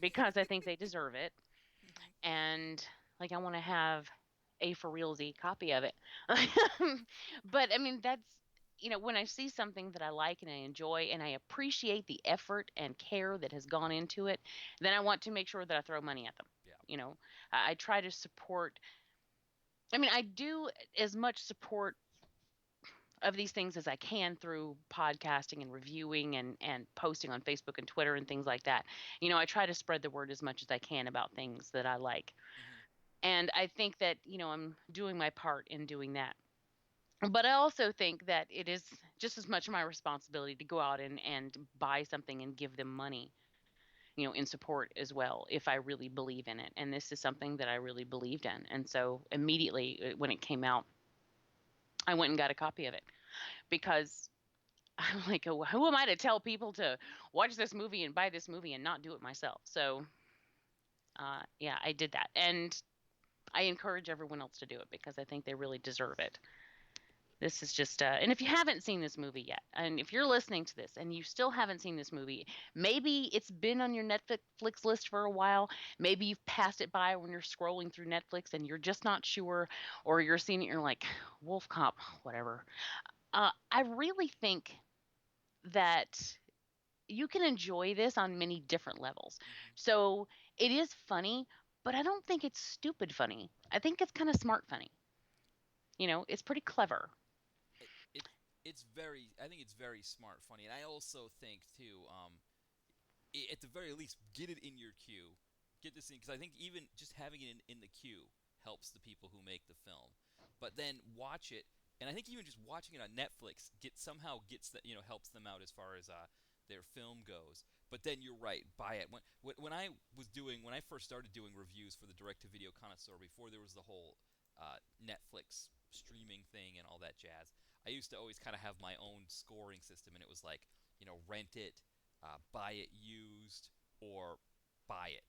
because I think they deserve it, Hmm. and like I want to have a for realsy copy of it. But I mean, that's when I see something that I like and I enjoy and I appreciate the effort and care that has gone into it, then I want to make sure that I throw money at them. Yeah. I try to support. I mean, I do as much support of these things as I can through podcasting and reviewing and posting on Facebook and Twitter and things like that. I try to spread the word as much as I can about things that I like. Hmm. And I think that, I'm doing my part in doing that. But I also think that it is just as much my responsibility to go out and buy something and give them money, in support as well, if I really believe in it. And this is something that I really believed in. And so immediately when it came out, I went and got a copy of it because I'm like, oh, who am I to tell people to watch this movie and buy this movie and not do it myself? So, yeah, I did that. And I encourage everyone else to do it because I think they really deserve it. This is just, and if you haven't seen this movie yet, and if you're listening to this and you still haven't seen this movie, maybe it's been on your Netflix list for a while. Maybe you've passed it by when you're scrolling through Netflix and you're just not sure, or you're seeing it, and you're like, Wolf Cop, whatever. I really think that you can enjoy this on many different levels. Hmm. So it is funny, but I don't think it's stupid funny. I think it's kind of smart funny. It's pretty clever. It, it it's very. I think it's very smart, funny, and I also think too. At the very least, get it in your queue. Get this in because I think even just having it in the queue helps the people who make the film. But then watch it, and I think even just watching it on Netflix somehow gets that helps them out as far as their film goes. But then you're right, buy it. When I first started doing reviews for the direct to video connoisseur before there was the whole Netflix streaming thing and all that jazz, I used to always kind of have my own scoring system, and it was like rent it, buy it used, or buy it.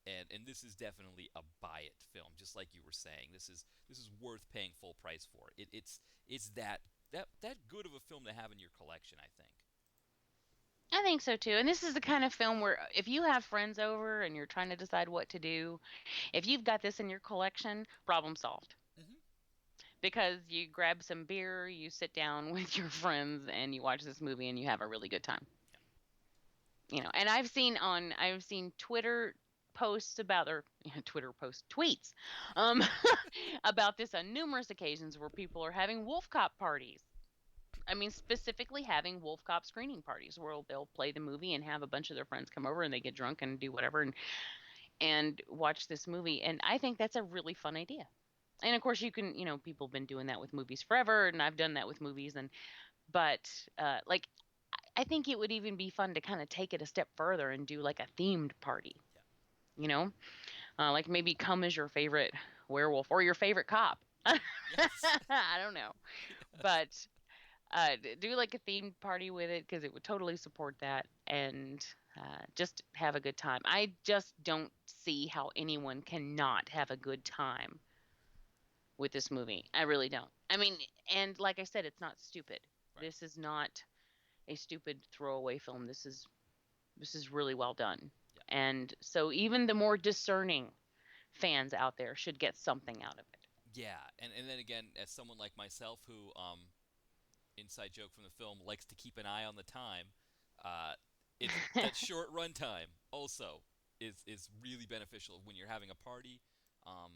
And this is definitely a buy it film, just like you were saying. This is worth paying full price for. It's that good of a film to have in your collection, I think. I think so too. And this is the kind of film where if you have friends over and you're trying to decide what to do, if you've got this in your collection, problem solved. Hmm. Because you grab some beer, you sit down with your friends, and you watch this movie and you have a really good time. Yeah. And I've seen Twitter posts about or Twitter posts tweets um about this on numerous occasions where people are having wolf cop parties. I mean, specifically having wolf cop screening parties where they'll play the movie and have a bunch of their friends come over and they get drunk and do whatever and watch this movie. And I think that's a really fun idea. And of course, people have been doing that with movies forever, and I've done that with movies. But like, I think it would even be fun to kind of take it a step further and do like a themed party. Yeah. You know, like maybe come as your favorite werewolf or your favorite cop. Yes. I don't know, Yes. but do like a themed party with it because it would totally support that and just have a good time. I just don't see how anyone cannot have a good time with this movie. I really don't. I mean, and like I said, it's not stupid. Right. This is not a stupid throwaway film. This is really well done. Yeah. And so even the more discerning fans out there should get something out of it. Yeah, and then again, as someone like myself who, inside joke from the film, likes to keep an eye on the time, uh, it's that short runtime also is really beneficial when you're having a party. Um,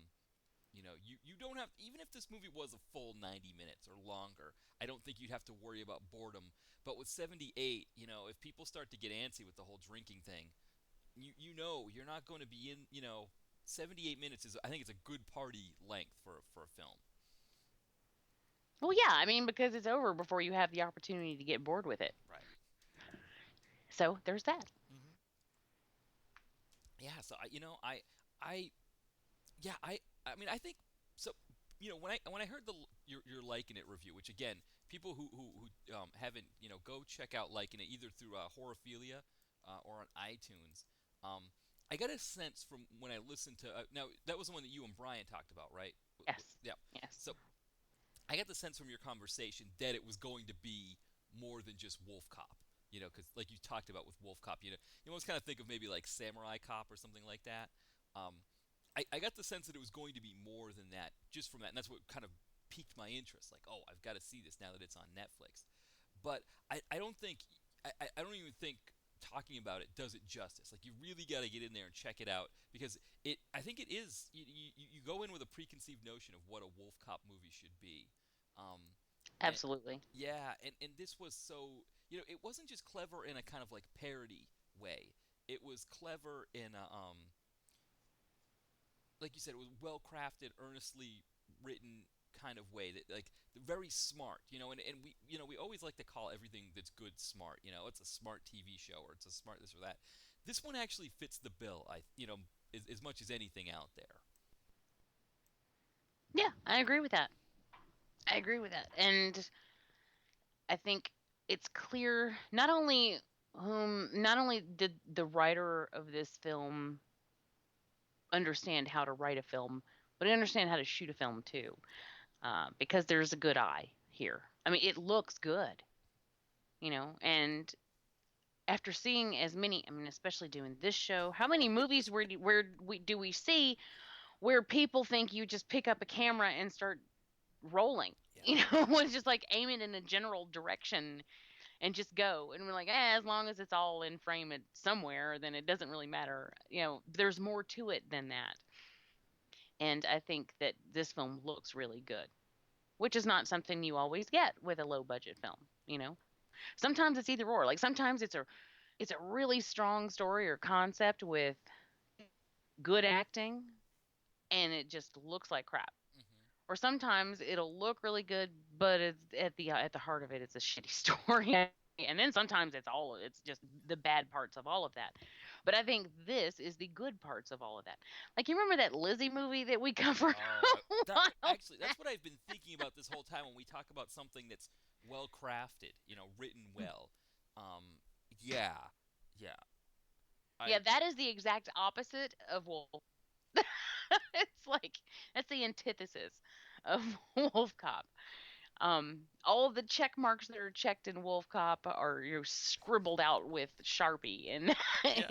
you don't have, even if this movie was a full 90 minutes or longer, I don't think you'd have to worry about boredom. But with 78, if people start to get antsy with the whole drinking thing, you're not going to be in, 78 minutes is, I think it's a good party length for a film. Well, yeah, I mean, because it's over before you have the opportunity to get bored with it. Right. So there's that. Hmm. Yeah, so I yeah, I mean, I think so. When I heard your liking it review, which again, people who haven't, go check out liking it either through Horophilia or on iTunes. Um, I got a sense from when I listened to, now that was the one that you and Brian talked about, right? Yes. Yeah. Yes. So I got the sense from your conversation that it was going to be more than just Wolf Cop. Because like you talked about with Wolf Cop, you almost kind of think of maybe like Samurai Cop or something like that. Um, I got the sense that it was going to be more than that just from that, and that's what kind of piqued my interest. Like, oh, I've got to see this now that it's on Netflix. But I don't think I don't even think talking about it does it justice. Like, you really got to get in there and check it out because I think it is. You go in with a preconceived notion of what a Wolf Cop movie should be. Um, and, Absolutely. yeah, and this was so, it wasn't just clever in a kind of like parody way. It was clever in a like you said, it was well crafted, earnestly written kind of way that, like, very smart, and we always like to call everything that's good smart. It's a smart TV show or it's a smart this or that. This one actually fits the bill, as much as anything out there. Yeah, I agree with that. I agree with that. And I think it's clear not only did the writer of this film understand how to write a film, but he understand how to shoot a film too, because there's a good eye here. I mean, it looks good, and after seeing as many, I mean, especially doing this show, how many movies do we see where people think you just pick up a camera and start rolling? Yeah. It's just like aiming in a general direction and just go. And we're like, as long as it's all in frame at somewhere, then it doesn't really matter. There's more to it than that. And I think that this film looks really good, which is not something you always get with a low budget film. Sometimes it's either or. Like sometimes it's a really strong story or concept with good acting, and it just looks like crap. Hmm. Or sometimes it'll look really good, but it's at the heart of it, it's a shitty story. And then sometimes it's just the bad parts of all of that. But I think this is the good parts of all of that. Like, you remember that Lizzie movie that we covered Oh, a while actually, that's back? what I've been thinking about this whole time when we talk about something that's well crafted, written well. Um, yeah, yeah. Yeah, I that is the exact opposite of Wolf. It's like that's the antithesis of Wolf Cop. All of the check marks that are checked in Wolf Cop are scribbled out with Sharpie in in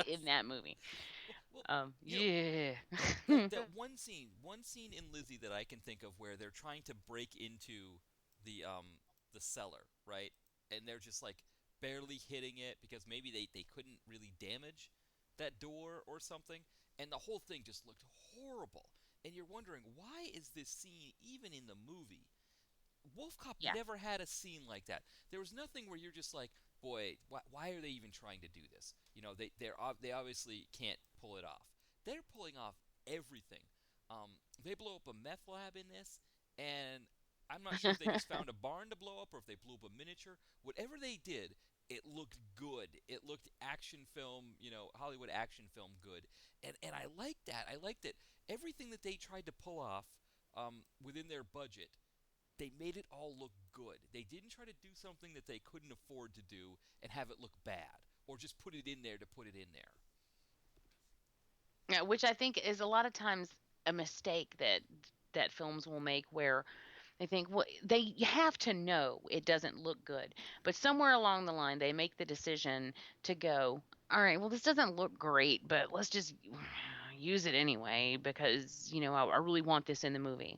Yes. that movie. Well, Yeah. that one scene in Lizzie that I can think of where they're trying to break into the cellar, right? And they're just like barely hitting it because maybe they couldn't really damage that door or something, and the whole thing just looked horrible. And you're wondering, why is this scene even in the movie? Wolf Cop Yeah. never had a scene like that. There was nothing where you're just like, boy, why are they even trying to do this? They obviously can't pull it off. They're pulling off everything. They blow up a meth lab in this, and I'm not sure if they just found a barn to blow up or if they blew up a miniature. Whatever they did, it looked good. It looked action film, Hollywood action film good, and I like that. I like that everything that they tried to pull off within their budget, they made it all look good. They didn't try to do something that they couldn't afford to do and have it look bad, or just put it in there to put it in there. Yeah, which I think is a lot of times a mistake that that films will make where they think, well, they have to know it doesn't look good, but somewhere along the line they make the decision to go, all right, well, this doesn't look great, but let's just use it anyway because I really want this in the movie.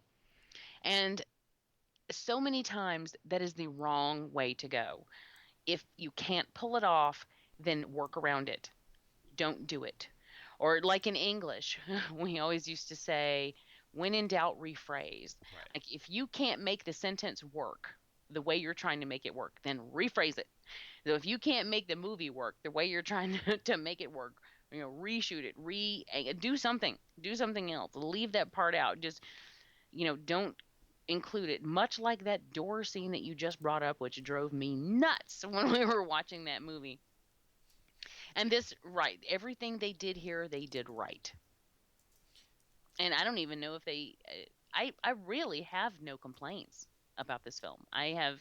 And so many times that is the wrong way to go. If you can't pull it off, then work around it. Don't do it. Or like in English, we always used to say, when in doubt, rephrase. Right. Like if you can't make the sentence work the way you're trying to make it work, then rephrase it. So if you can't make the movie work the way you're trying to make it work, reshoot it, do something else. Leave that part out. Just, don't include it. Much like that door scene that you just brought up, which drove me nuts when we were watching that movie. And this, right, everything they did here, they did right. And I don't even know if they. I really have no complaints about this film. I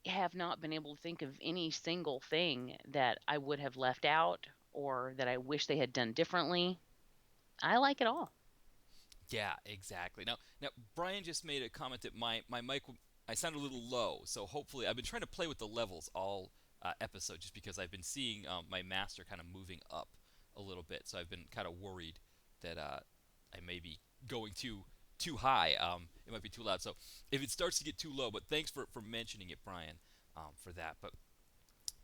have not been able to think of any single thing that I would have left out or that I wish they had done differently. I like it all. Yeah, exactly. Now Brian just made a comment that my mic, I sound a little low, so hopefully I've been trying to play with the levels all episode just because I've been seeing my master kind of moving up a little bit, so I've been kind of worried that I may be going too high. It might be too loud. So if it starts to get too low, but thanks for mentioning it, Brian, for that. But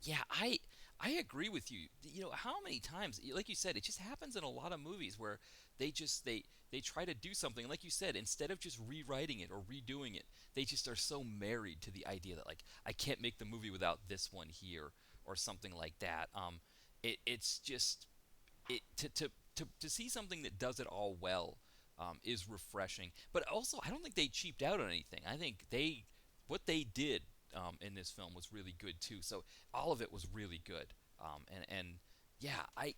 yeah, I agree with you. How many times, like you said, it just happens in a lot of movies where they try to do something, like you said, instead of just rewriting it or redoing it, they just are so married to the idea that, like, I can't make the movie without this one here or something like that. It's just to see something that does it all well is refreshing. But also, I don't think they cheaped out on anything. I think what they did in this film was really good too. So all of it was really good. And yeah, I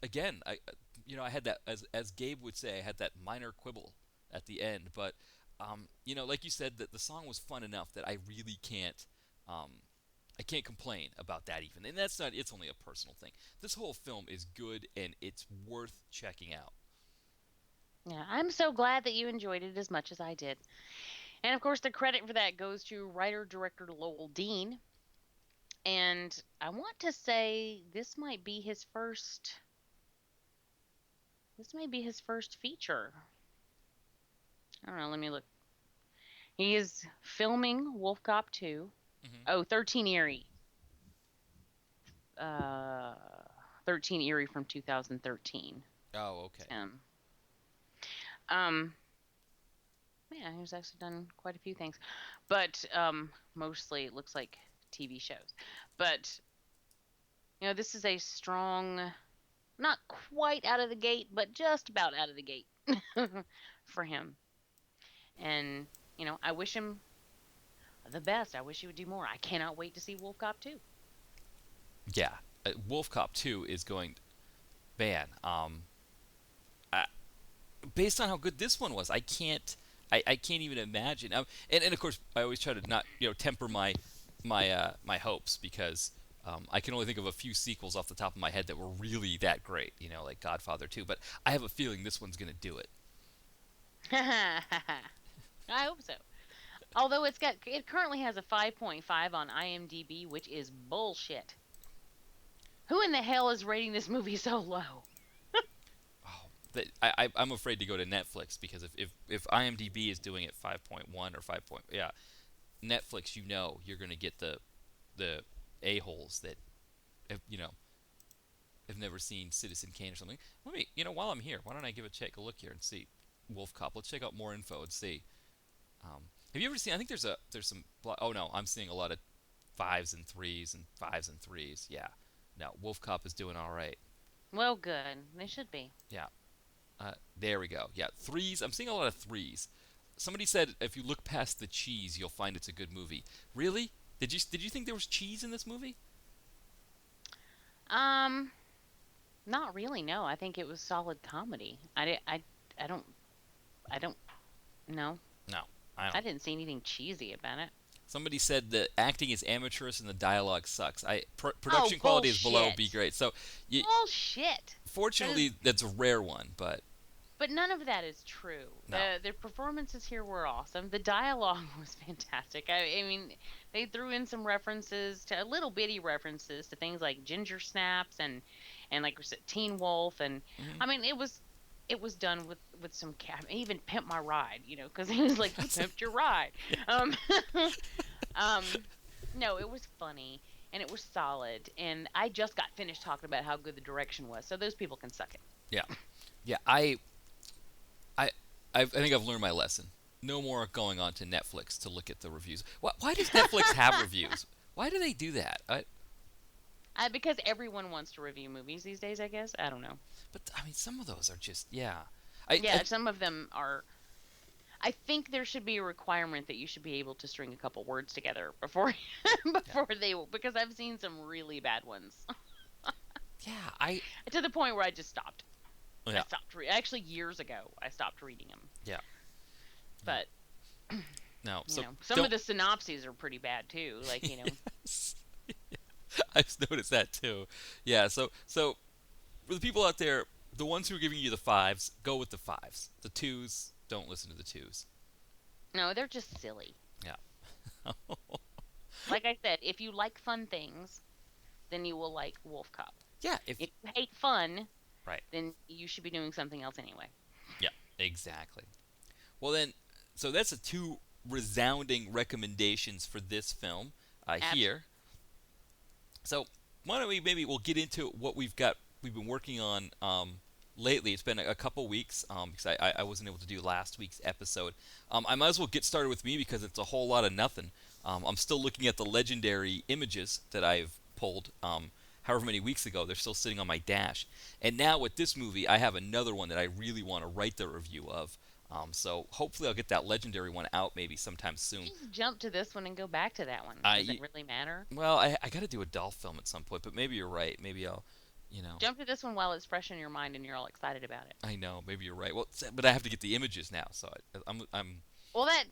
again, I had that, as Gabe would say, I had that minor quibble at the end. But like you said, that the song was fun enough that I really can't. I can't complain about that even. And it's only a personal thing. This whole film is good and it's worth checking out. Yeah, I'm so glad that you enjoyed it as much as I did. And of course, the credit for that goes to writer-director Lowell Dean. And I want to say this might be his first. This may be his first feature. I don't know. Let me look. He is filming Wolf Cop 2. Mm-hmm. Oh, 13 Erie. 13 Erie from 2013. Oh, okay. Yeah, he's actually done quite a few things, but mostly it looks like TV shows. But this is a strong, not quite out of the gate, but just about out of the gate for him. And I wish him the best. I wish he would do more. I cannot wait to see Wolf Cop 2. Yeah, Wolf Cop 2 is going. Man, based on how good this one was, I can't even imagine. And of course, I always try to not temper my hopes because I can only think of a few sequels off the top of my head that were really that great. Like Godfather 2. But I have a feeling this one's going to do it. I hope so. Although it currently has a 5.5 on IMDb, which is bullshit. Who in the hell is rating this movie so low? I'm afraid to go to Netflix because if IMDb is doing it 5.1 or 5. Yeah, Netflix, you're going to get the a-holes that have never seen Citizen Kane or something. Let me, while I'm here, why don't I take a look here and see Wolf Cop? Let's check out more info and see. Have you ever seen? I think there's some. Oh no, I'm seeing a lot of 5s and 3s and 5s and 3s. Yeah, no, Wolf Cop is doing all right. Well, good. They should be. Yeah. There we go. Yeah, 3s. I'm seeing a lot of 3s. Somebody said if you look past the cheese, you'll find it's a good movie. Really? Did you think there was cheese in this movie? Not really. No, I think it was solid comedy. I don't know. No, I don't. I didn't see anything cheesy about it. Somebody said the acting is amateurish and the dialogue sucks. Production quality is below B grade. So bullshit. Fortunately, that's a rare one, but But none of that is true. No. The performances here were awesome. The dialogue was fantastic. I mean, they threw in some references to little bitty references to things like Ginger Snaps and like we said, Teen Wolf, and Hmm. I mean it was done with some even Pimp My Ride, because he was like, you pimped your ride. Yeah. Um, um, no, it was funny and it was solid. And I just got finished talking about how good the direction was, so those people can suck it. Yeah. Yeah. I, I think I've learned my lesson. No more going on to Netflix to look at the reviews. Why does Netflix have reviews? Why do they do that? Because everyone wants to review movies these days, I guess. I don't know. But I mean, some of those are just yeah. Yeah, some of them are. I think there should be a requirement that you should be able to string a couple words together before Yeah. before they because I've seen some really bad ones Yeah. to the point where I just stopped. I Yeah. stopped actually years ago. I stopped reading them, Yeah. Yeah. but No. So some of don't. the synopses are pretty bad too. Like Yes. I've noticed that too. Yeah. So for the people out there, the ones who are giving you the fives, go with the fives. The twos, don't listen to the twos. no, they're just silly. Yeah. Like I said, if you like fun things, then you will like Wolf Cop. Yeah. If If you hate fun, right. then you should be doing something else anyway. Yeah. Exactly. Well then, so that's the two resounding recommendations for this film here. So why don't we'll get into what we've been working on lately. It's been a couple weeks because I wasn't able to do last week's episode. I might as well get started with me because it's a whole lot of nothing. I'm still looking at the legendary images that I've pulled however many weeks ago. They're still sitting on my dash. And now with this movie, I have another one that I really want to write the review of. So hopefully I'll get that legendary one out maybe sometime soon. Just jump to this one and go back to that one. I- Does it really matter? Well, I got to do a doll film at some point, but maybe you're right. Maybe I'll. Jump to this one while it's fresh in your mind and you're all excited about it. I know, maybe you're right. Well, but I have to get the images now, so I'm Well, that.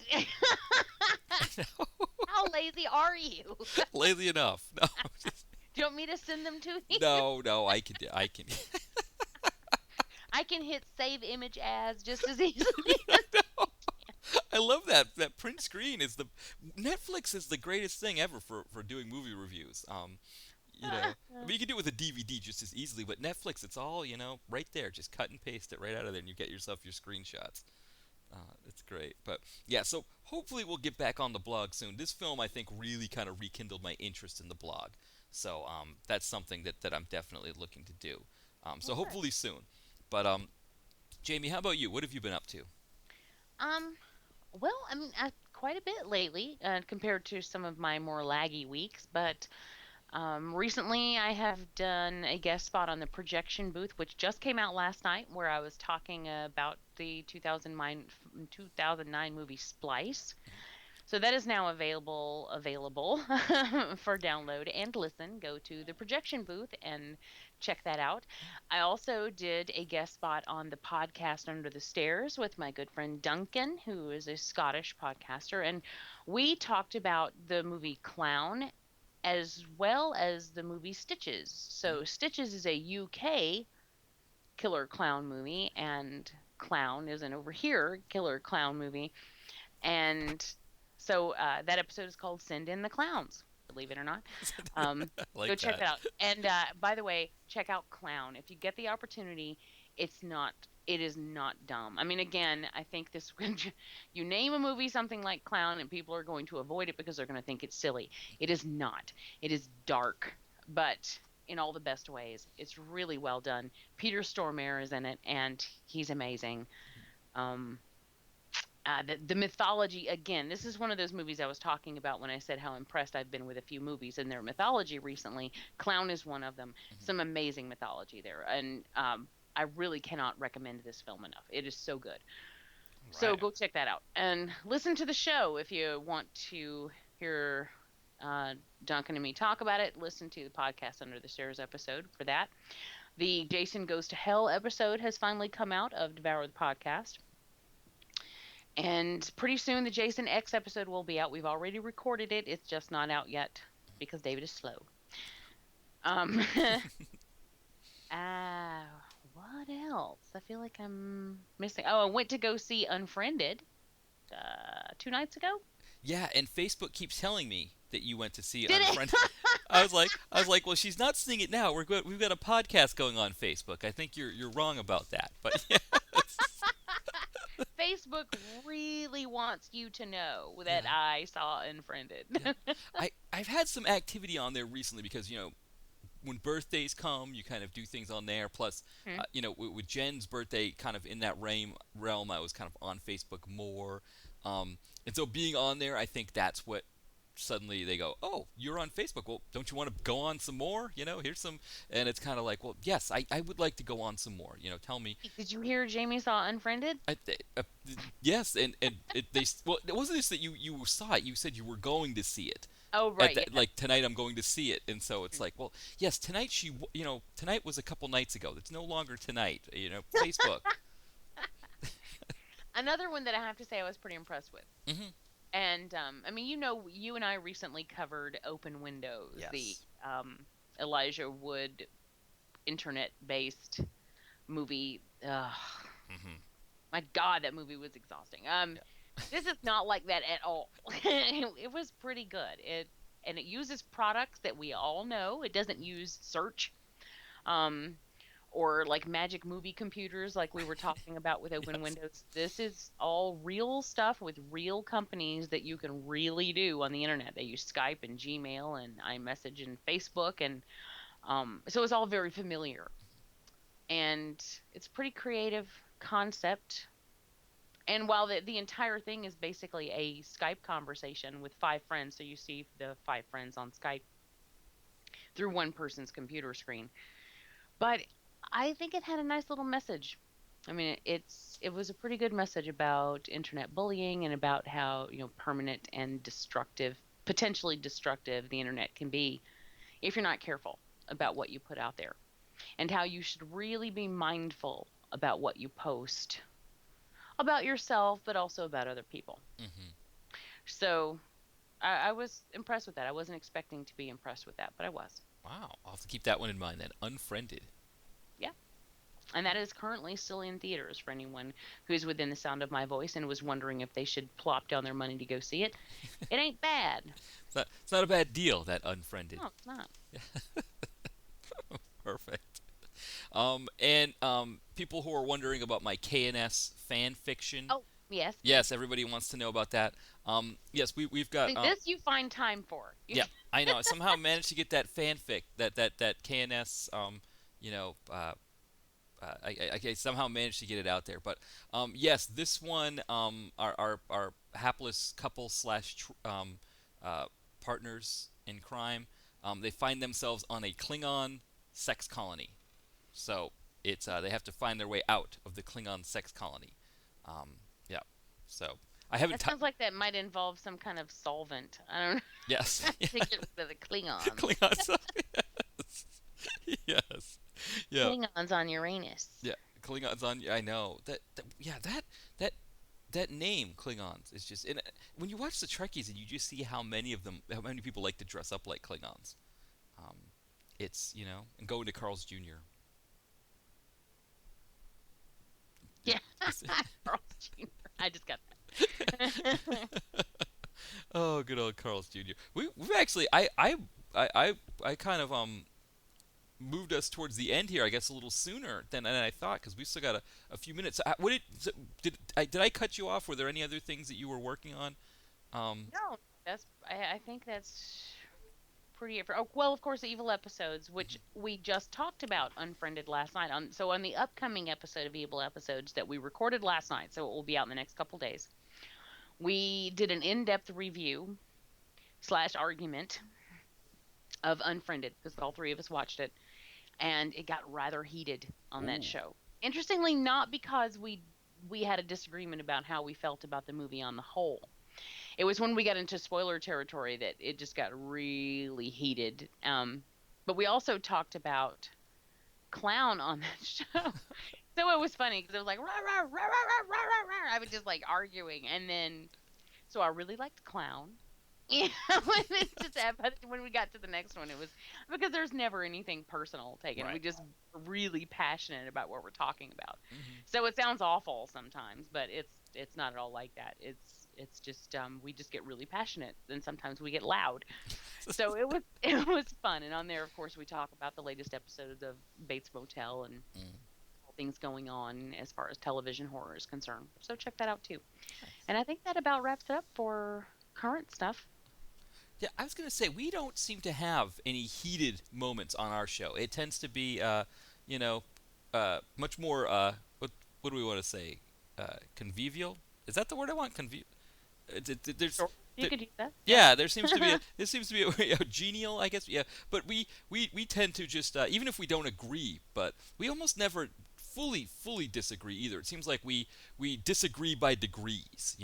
How lazy are you? Do lazy enough. No, you want me to send them to you? no, I can. I can hit save image as just as easily. I love that print screen is the Netflix is the greatest thing ever for doing movie reviews. I mean, you can do it with a DVD just as easily, but Netflix, it's all right there. Just cut and paste it right out of there, and you get yourself your screenshots. It's great. But yeah, so hopefully we'll get back on the blog soon. This film, I think, really kind of rekindled my interest in the blog. So that's something that I'm definitely looking to do. So Well, hopefully soon. But Jamie, how about you? What have you been up to? um, well, I mean, quite a bit lately compared to some of my more laggy weeks, but recently I have done a guest spot on the projection booth, which just came out last night, where I was talking about the 2009 movie Splice. So that is now available for download and listen. Go to the projection booth and check that out. I also did a guest spot on the podcast Under the Stairs with my good friend Duncan, who is a Scottish podcaster, and we talked about the movie Clown as well as the movie Stitches. So Stitches is a UK killer clown movie, and Clown is an over here killer clown movie. And so that episode is called Send in the Clowns, believe it or not. I Go like check that. that out. And by the way, check out Clown. If you get the opportunity, it is not dumb. I mean, again, I think this, you name a movie something like Clown and people are going to avoid it because they're going to think it's silly. It is not. It is dark, but in all the best ways. It's really well done. Peter Stormare is in it, and he's amazing. Um, the mythology, again, this is one of those movies I was talking about when I said how impressed I've been with a few movies and their mythology recently. Clown is one of them. Mhm. Some amazing mythology there, and I really cannot recommend this film enough. It is so good. So Right. go check that out and listen to the show if you want to hear Duncan and me talk about it. Listen to the podcast Under the Stairs episode for that. The Jason Goes to Hell episode has finally come out of Devour the Podcast. And pretty soon the Jason X episode will be out. We've already recorded it. It's just not out yet because David is slow. Um, what what else? I feel like I'm missing. Oh, I went to go see Unfriended 2 nights ago. Yeah, and Facebook keeps telling me that you went to see Did it? Unfriended. I was like, well, she's not seeing it now. We've got a podcast going on Facebook. I think you're wrong about that. But yeah, Facebook really wants you to know that yeah, I saw Unfriended. yeah. I've had some activity on there recently because when birthdays come, you kind of do things on there. Plus, Hmm. with Jen's birthday, kind of in that realm, I was kind of on Facebook more. And so being on there, I think that's what suddenly they go, oh, you're on Facebook. Well, don't you want to go on some more? Here's some, and it's kind of like, well, yes, I would like to go on some more. Tell me. Did you hear Jamie saw Unfriended? Yes, and well, it wasn't just that you saw it. You said you were going to see it. Oh, right. Yeah. Like tonight I'm going to see it, and so it's like, well, yes, tonight tonight was a couple nights ago. It's no longer tonight. Facebook. Another one that I have to say I was pretty impressed with. Hmm. And I mean, you and I recently covered Open Windows, the Yes. Elijah Wood internet-based movie. Hmm. My God, that movie was exhausting. Yeah. This is not like that at all. It was pretty good. It uses products that we all know. It doesn't use search, um, or like magic movie computers like we were talking about with Open Yes. Windows. This is all real stuff with real companies that you can really do on the internet. They use Skype and Gmail and iMessage and Facebook, and so it's all very familiar. And it's a pretty creative concept. And while the entire thing is basically a Skype conversation with five friends, so you see the five friends on Skype through one person's computer screen. But I think it had a nice little message. I mean, it was a pretty good message about internet bullying and about how, permanent and destructive, potentially destructive the internet can be if you're not careful about what you put out there, and how you should really be mindful about what you post about yourself, but also about other people. Hmm. So I was impressed with that. I wasn't expecting to be impressed with that, but I was. Wow, I'll have to keep that one in mind then. Unfriended. Yeah. And that is currently still in theaters for anyone who's within the sound of my voice and was wondering if they should plop down their money to go see it. It ain't bad. It's not a bad deal, that Unfriended. No, it's not. Perfect. And people who are wondering about my KNS fan fiction. Oh, yes. Yes, everybody wants to know about that. Yes, we've got. See, this you find time for. Yeah, I know. I somehow managed to get that fanfic, that KNS. You know, I somehow managed to get it out there. But yes, this one, our hapless couple slash partners in crime, they find themselves on a Klingon sex colony. So it's they have to find their way out of the Klingon sex colony. Yeah. So I haven't. That sounds like that might involve some kind of solvent. I don't know. Yes. To get rid of the Klingons. Klingons. Yes. Yes. Yeah. Klingons on Uranus. Yeah. Klingons on. I know that. Yeah. That name Klingons is just. And when you watch the Trekkies and you just see how many people like to dress up like Klingons. Um, it's and go into Carl's Jr. Yeah. Carl's Jr. I just got that. Oh, good old Carl's Jr. We've actually I kind of moved us towards the end here. I guess a little sooner than I thought because we still got a few minutes. Did I cut you off? Were there any other things that you were working on? No, I think that's pretty it. Oh, well, of course, the evil episodes, which we just talked about Unfriended last night. On the upcoming episode of Evil Episodes that we recorded last night, so it will be out in the next couple days. We did an in-depth review / argument of Unfriended because all three of us watched it, and it got rather heated on that Ooh. show. Interestingly, not because we had a disagreement about how we felt about the movie on the whole. It was when we got into spoiler territory that it just got really heated. But we also talked about Clown on that show. So it was funny because it was like, rah, rah, rah, rah, rah, rah, rah, rah. I was just like arguing. And then, so I really liked Clown. Yeah, when it's just but when we got to the next one, it was because there's never anything personal taken. We Right. just really passionate about what we're talking about. Hmm. So it sounds awful sometimes, but it's not at all like that. It's just we just get really passionate, and sometimes we get loud. So it was it was fun. And on there, of course, we talk about the latest episodes of Bates Motel and Mm. all things going on as far as television horror is concerned. So check that out too. Nice. And I think that about wraps it up for current stuff. Yeah, I was gonna say we don't seem to have any heated moments on our show. It tends to be, you know, much more. What do we want to say? Convivial. Is that the word I want? There's. Sure. You could use that. Yeah. Yeah, there seems to be this seems to be a genial, I guess. Yeah, but we tend to just even if we don't agree, but we almost never fully disagree either. It seems like we disagree by degrees.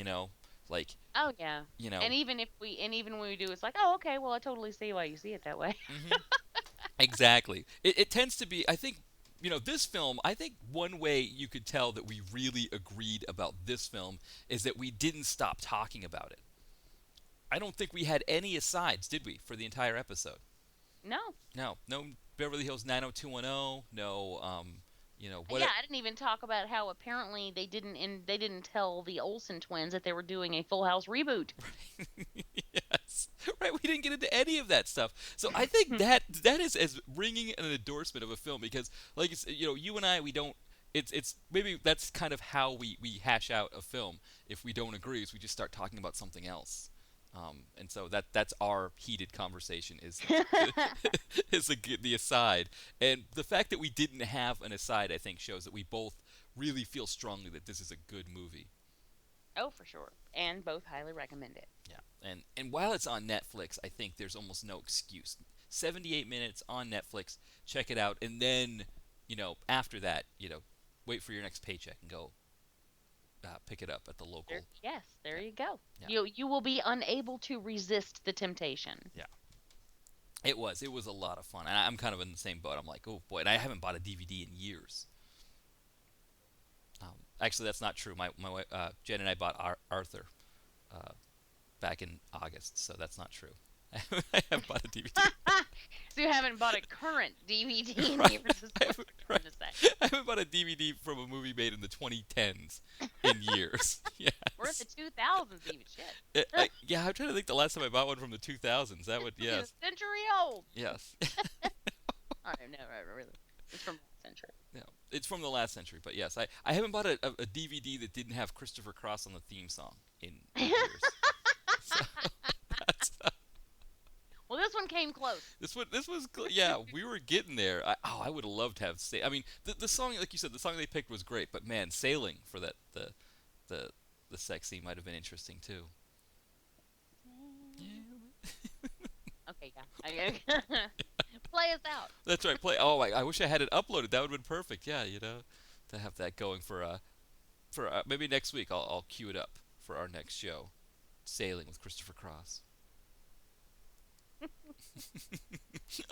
Like Oh yeah. you know. And even when we do, it's like, oh okay, well I totally see why you see it that way. Hmm. Exactly. It tends to be. I think this film. I think one way you could tell that we really agreed about this film is that we didn't stop talking about it. I don't think we had any asides, did we, for the entire episode? No. No, no Beverly Hills 90210. No, what? Yeah, I didn't even talk about how apparently they didn't tell the Olsen twins that they were doing a Full House reboot. Yes, right. We didn't get into any of that stuff. So I think that is as ringing an endorsement of a film because, like you and I, we don't. It's maybe that's kind of how we hash out a film. If we don't agree, is we just start talking about something else. And so that's our heated conversation is the aside, and the fact that we didn't have an aside, I think, shows that we both really feel strongly that this is a good movie. Oh, for sure. And both highly recommend it. Yeah, and while it's on Netflix, I think there's almost no excuse. 78 minutes on Netflix, check it out, and then after that, wait for your next paycheck and go pick it up at the local. Yes, there Yeah, you go. yeah, You will be unable to resist the temptation. yeah. It was a lot of fun, and I'm kind of in the same boat. I'm like, oh boy, and I haven't bought a DVD in years. Actually, that's not true. My wife, Jen and I bought Arthur uh, back in August, so that's not true. I haven't bought a DVD. So you haven't bought a current DVD in Right. years, is I what haven't, you're right. trying to say. I haven't bought a DVD from a movie made in the 2010s in years. We're in Yes. the 2000s even. Shit. Yeah, I'm trying to think the last time I bought one from the 2000s. That would, It's a yes. century old. Yes. Oh, no, right, really. It's from last century. No, it's from the last century, but yes, I haven't bought a DVD that didn't have Christopher Cross on the theme song in years. So that's Well, this one came close. yeah, we were getting there. I would have loved to have I mean, the song, like you said, the song they picked was great, but man, sailing for that the the sex scene might have been interesting too. Okay, yeah. Play us out. That's right. Play. Oh, I wish I had it uploaded. That would have been perfect. Yeah, to have that going for maybe next week. I'll cue it up for our next show, Sailing with Christopher Cross.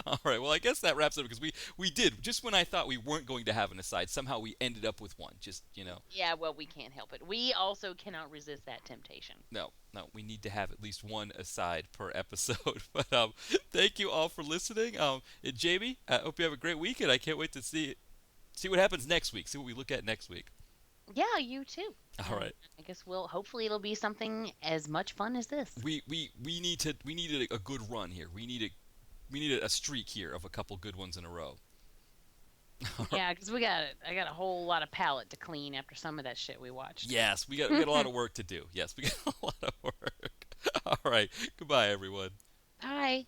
All right. Well, I guess that wraps it up because we did just when I thought we weren't going to have an aside. Somehow we ended up with one. Just Yeah, well, we can't help it. We also cannot resist that temptation. no. We need to have at least one aside per episode. But thank you all for listening. And Jamie, I hope you have a great weekend. I can't wait to see what happens next week. See what we look at next week. Yeah, you too. All right. I guess hopefully it'll be something as much fun as this. We needed a good run here. We needed a streak here of a couple good ones in a row. Yeah, because I got a whole lot of palate to clean after some of that shit we watched. Yes, we got a lot of work to do. Yes, we got a lot of work. All right. Goodbye, everyone. Bye.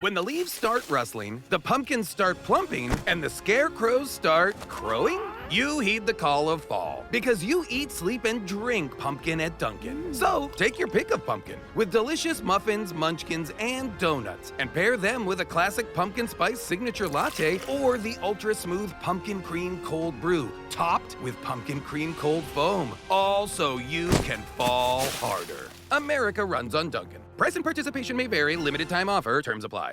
When the leaves start rustling, the pumpkins start plumping, and the scarecrows start crowing, you heed the call of fall, because you eat, sleep, and drink pumpkin at Dunkin'. So, take your pick of pumpkin, with delicious muffins, munchkins, and donuts, and pair them with a classic pumpkin spice signature latte or the ultra-smooth pumpkin cream cold brew, topped with pumpkin cream cold foam, all so you can fall harder. America runs on Dunkin'. Price and participation may vary. Limited time offer. Terms apply.